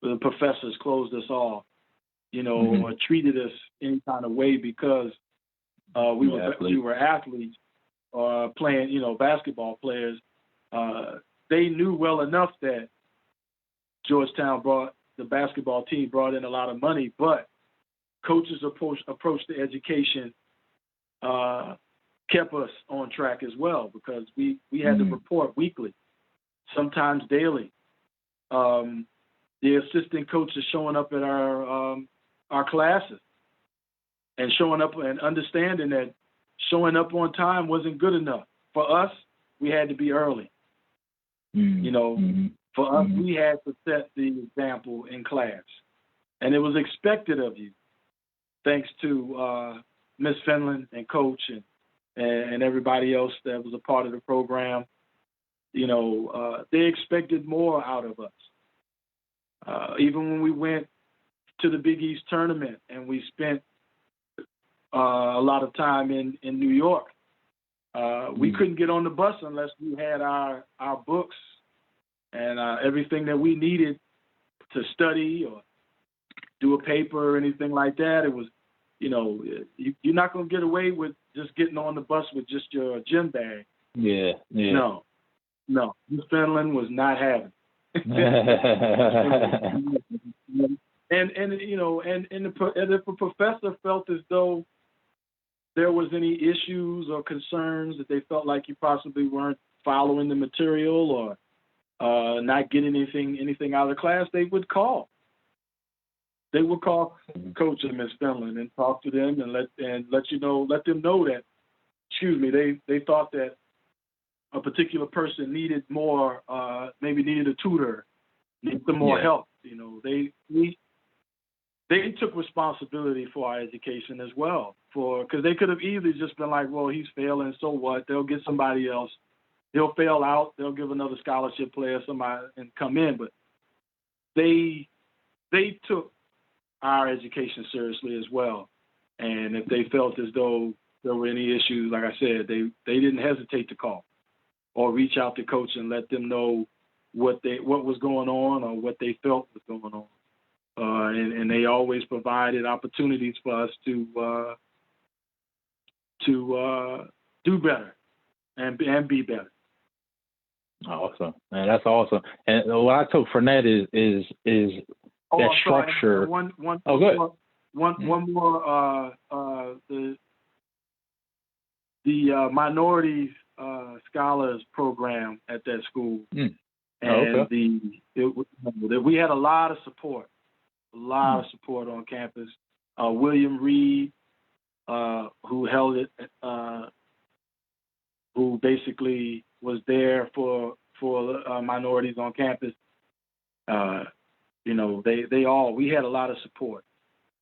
the professors closed us off, you know, or treated us any kind of way because we were athletes or playing, you know, basketball players. They knew well enough that Georgetown the basketball team brought in a lot of money, but coaches' approach to education kept us on track as well because we had to report weekly, sometimes daily. The assistant coaches showing up at our classes and showing up and understanding that showing up on time wasn't good enough. For us, we had to be early. You know, for us, we had to set the example in class. And it was expected of you, thanks to Miss Finland and Coach and everybody else that was a part of the program. You know, they expected more out of us. Even when we went to the Big East tournament and we spent a lot of time in New York, we couldn't get on the bus unless we had our books and everything that we needed to study or do a paper or anything like that. It was, you know, you're not going to get away with just getting on the bus with just your gym bag. Yeah. No. Miss Finland was not having. and you know, and if a professor felt as though there was any issues or concerns that they felt like you possibly weren't following the material or not getting anything out of the class, they would call. They would call Coach and Miss Finland and talk to them and let them know that, they thought that a particular person needed more, maybe needed a tutor, needed some more help. You know, they took responsibility for our education as well, because they could have easily just been like, well, he's failing, so what? They'll get somebody else. He'll fail out. They'll give another scholarship player somebody and come in. But they took our education seriously as well. And if they felt as though there were any issues, like I said, they didn't hesitate to call or reach out to Coach and let them know what was going on or what they felt was going on. And they always provided opportunities for us to do better and be better. Awesome, man. That's awesome. And what I took from that is that structure. One more. the minorities scholars program at that school, Mm. and Okay. we had a lot of support, of support on campus. William Reed, who held it, who basically was there for minorities on campus. We had a lot of support.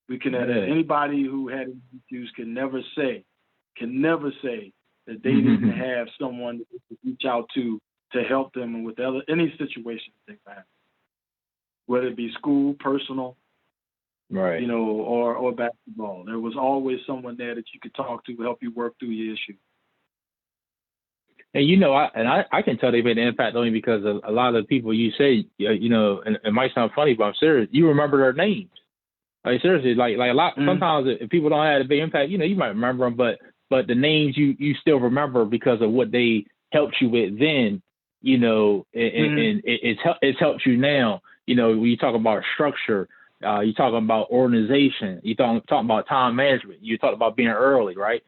We can anybody who had issues can never say that they didn't have someone to reach out to help them with any situation they have, whether it be school, personal, Right. or basketball. There was always someone there that you could talk to help you work through your issue. And I can tell they made an impact only because of a lot of the people you say, and it might sound funny, but I'm serious. You remember their names. Like seriously, like a lot. Sometimes if people don't have a big impact, you might remember them, but the names you still remember because of what they helped you with then, and it's helped you now. When you talk about structure, you talking about organization, you talking about time management, you talk about being early, right?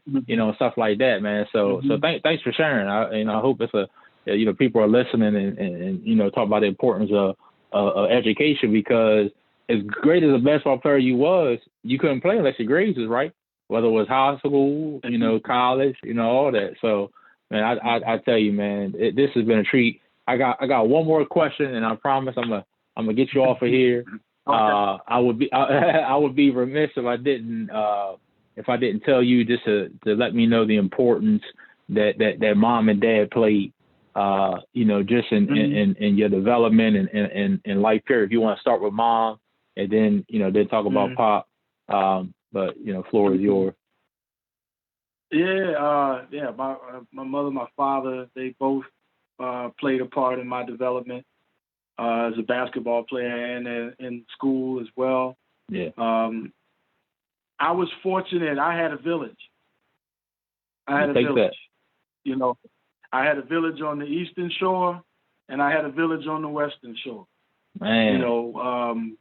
Stuff like that, man. So thanks for sharing. I hope it's people are listening and talk about the importance of education, because as great as a basketball player you was, you couldn't play unless your grades was right, whether it was high school, college, all that. So, man, I tell you, man, this has been a treat. I got one more question, and I promise I'm gonna get you off of here. Okay. I would be remiss if I didn't tell you just to let me know the importance that mom and dad played, just in your development and life period. If you want to start with mom, and then then talk about pop, but floor is yours. Yeah, my mother, my father, they both played a part in my development as a basketball player and in school as well. Yeah. I was fortunate. I had a village. I had a village on the eastern shore, and I had a village on the western shore. Man.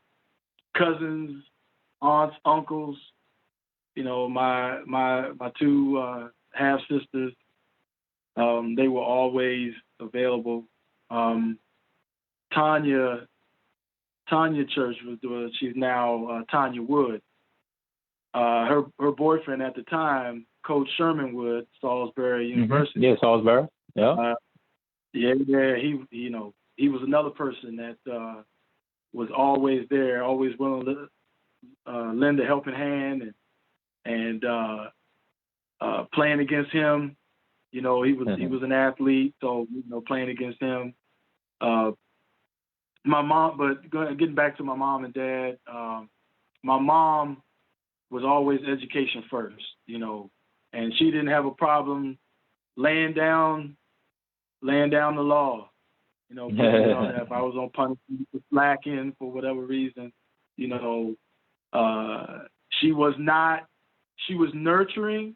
Cousins, aunts, uncles, my two half sisters, they were always available. Tanya Church she's now Tanya Wood. Her boyfriend at the time, Coach Sherman Wood, Salisbury University. Yeah, Salisbury. Yeah. He was another person that was always there, always willing to lend a helping hand, and playing against him. He was an athlete, so playing against him. My mom, but getting back to my mom and dad, my mom was always education first, and she didn't have a problem laying down the law. If I was on punishment for slacking for whatever reason, she was nurturing,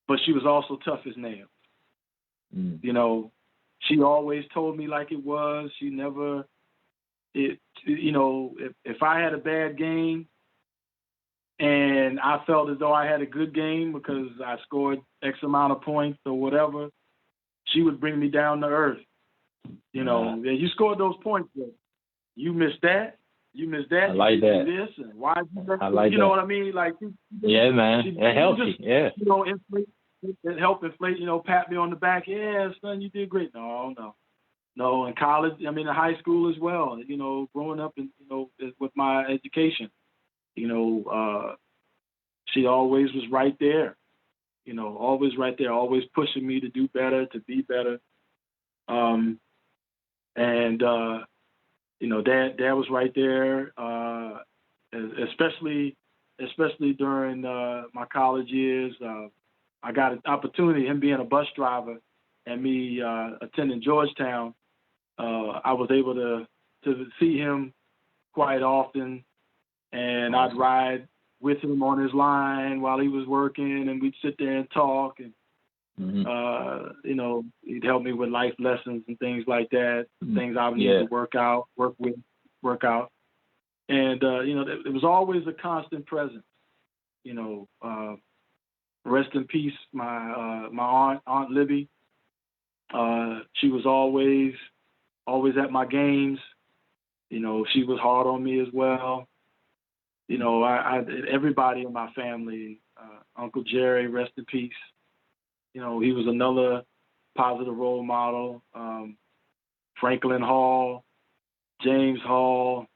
but she was also tough as nails. She always told me like it was. She never, if I had a bad game and I felt as though I had a good game because I scored X amount of points or whatever, she would bring me down to earth. You scored those points, but you missed that. You missed that. I like that. This and why? I like you that. know what I mean? Like, yeah, man, it helps you. Yeah. It helped inflate. Pat me on the back. Yeah, son, you did great. No. In college, in high school as well. Growing up and with my education, she always was right there. Always right there, always pushing me to do better, to be better. Dad was right there, especially during my college years. I got an opportunity, him being a bus driver and me attending Georgetown. I was able to see him quite often, and I'd ride with him on his line while he was working, and we'd sit there and talk, and he'd help me with life lessons and things like that, things I would need to work out, and it was always a constant presence. rest in peace, my aunt Libby. She was always at my games. You know, she was hard on me as well. You know, everybody in my family, Uncle Jerry, rest in peace. You know, he was another positive role model. Franklin Hall, James Hall,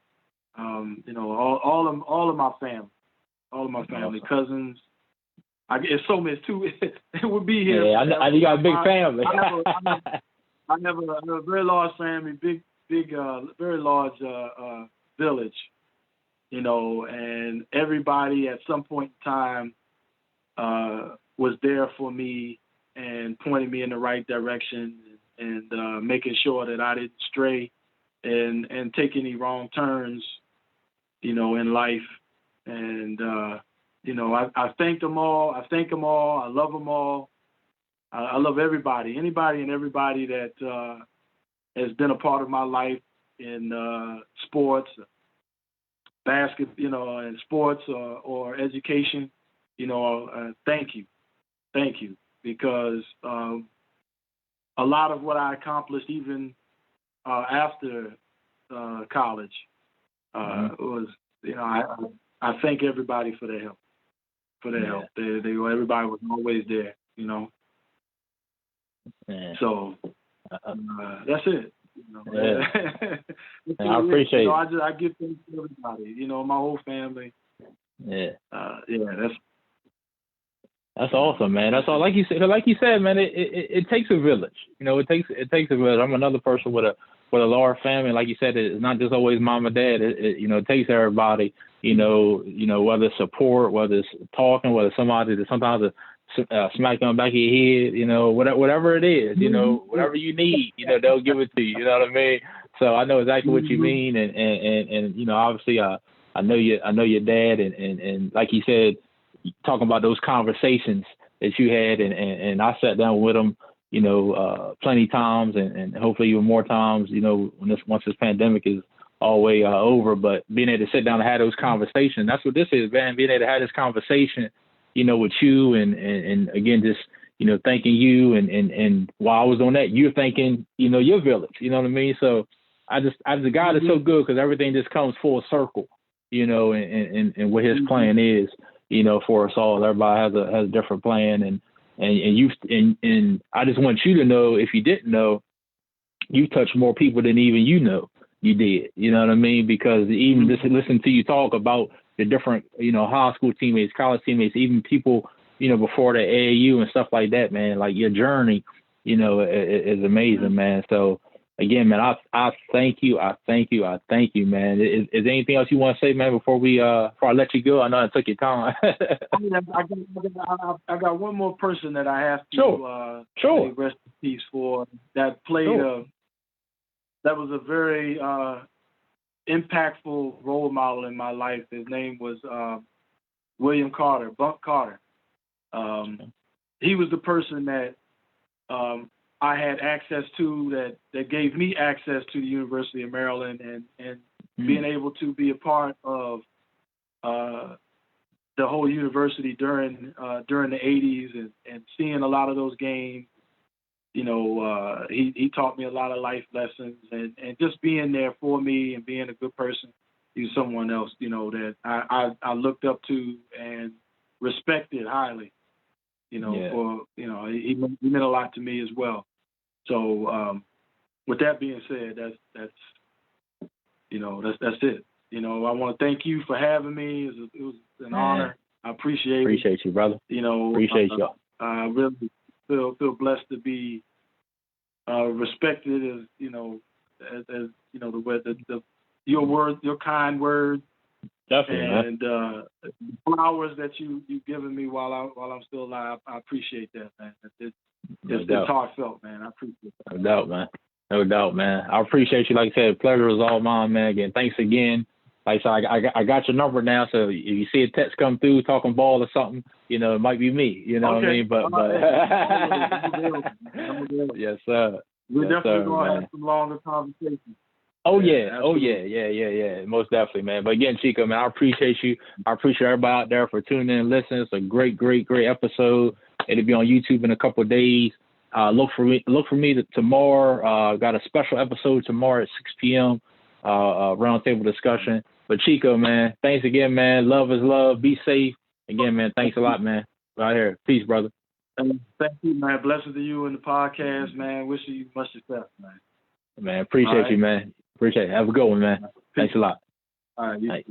you know, all of my family, cousins. It's so much too. It would be here. Yeah, I you got a big family. I have a very large family, big, very large village. You know, and everybody at some point in time was there for me and pointing me in the right direction and making sure that I didn't stray and take any wrong turns, you know, in life. And, you know, I thank them all. I love them all. I love anybody and everybody that has been a part of my life in sports, basket, you know, in sports or education. You know, thank you, because a lot of what I accomplished even after college was, you know, I thank everybody for their help. Help. Everybody was always there, you know. Yeah. So that's it. You know. Yeah. I appreciate it. I give thanks to everybody. You know, my whole family. Yeah. That's awesome, man. That's all. Like you said, man. It takes a village. You know, it takes a village. I'm another person with a large family. Like you said, it's not just always mom and dad. You know, it takes everybody. You know, whether it's support, whether it's talking, whether it's somebody that sometimes smack on the back of your head. You know, whatever it is. You know, whatever you need. You know, they'll give it to you. You know what I mean? So I know exactly what you mean, and you know, obviously, I know your dad, and like you said, talking about those conversations that you had, and I sat down with him, you know, plenty times, and hopefully even more times, you know, once this pandemic is all the way over. But being able to sit down and have those conversations, that's what this is, man. Being able to have this conversation, you know, with you, and again, just, you know, thanking you, and while I was on that, you're thanking, you know, your village. You know what I mean? So the God is so good, because everything just comes full circle, you know, and what His plan is, you know, for us all. Everybody has a different plan, and I just want you to know, if you didn't know, you touched more people than even you know you did. You know what I mean? Because even just listening to you talk about the different, you know, high school teammates, college teammates, even people, you know, before the AAU and stuff like that, man, like your journey, you know, is amazing, man. So again, man, I thank you. I thank you, man. Is there anything else you want to say, man, before I let you go? I know I took your time. I got one more person that I have to say rest in peace for, that played that was a very impactful role model in my life. His name was William Carter, Bunk Carter. He was the person that I had access to, that gave me access to the University of Maryland, and being able to be a part of the whole university during the 80s and seeing a lot of those games. You know, he taught me a lot of life lessons, and just being there for me and being a good person. He was someone else, you know, that I looked up to and respected highly. You know, for, you know, he meant a lot to me as well. So, with that being said, that's it. You know, I want to thank you for having me. It was an honor. I appreciate you, brother. You know, appreciate you. I really feel blessed to be respected, as you know, as you know, your words, your kind words. Definitely, and the flowers that you've given me while I'm still alive. I appreciate that, man. It's heartfelt, man. I appreciate that. No doubt, man. I appreciate you. Like I said, pleasure is all mine, man. Again, thanks again. Like I said, I got your number now, so if you see a text come through talking ball or something, you know, it might be me. You know what I mean? But yes, sir. We're definitely going to have some longer conversations. Oh yeah. Most definitely, man. But again, Chico, man, I appreciate you. I appreciate everybody out there for tuning in and listening. It's a great episode. It'll be on YouTube in a couple of days. Look for me tomorrow. Got a special episode tomorrow at 6 p.m. Roundtable discussion. But Chico, man, thanks again, man. Love is love. Be safe. Again, man, thanks a lot, man. Right here. Peace, brother. Thank you, man. Blessings to you and the podcast, man. Wishing you much success, man. Man, appreciate you, man. Appreciate it. Have a good one, man. Thanks a lot. All right.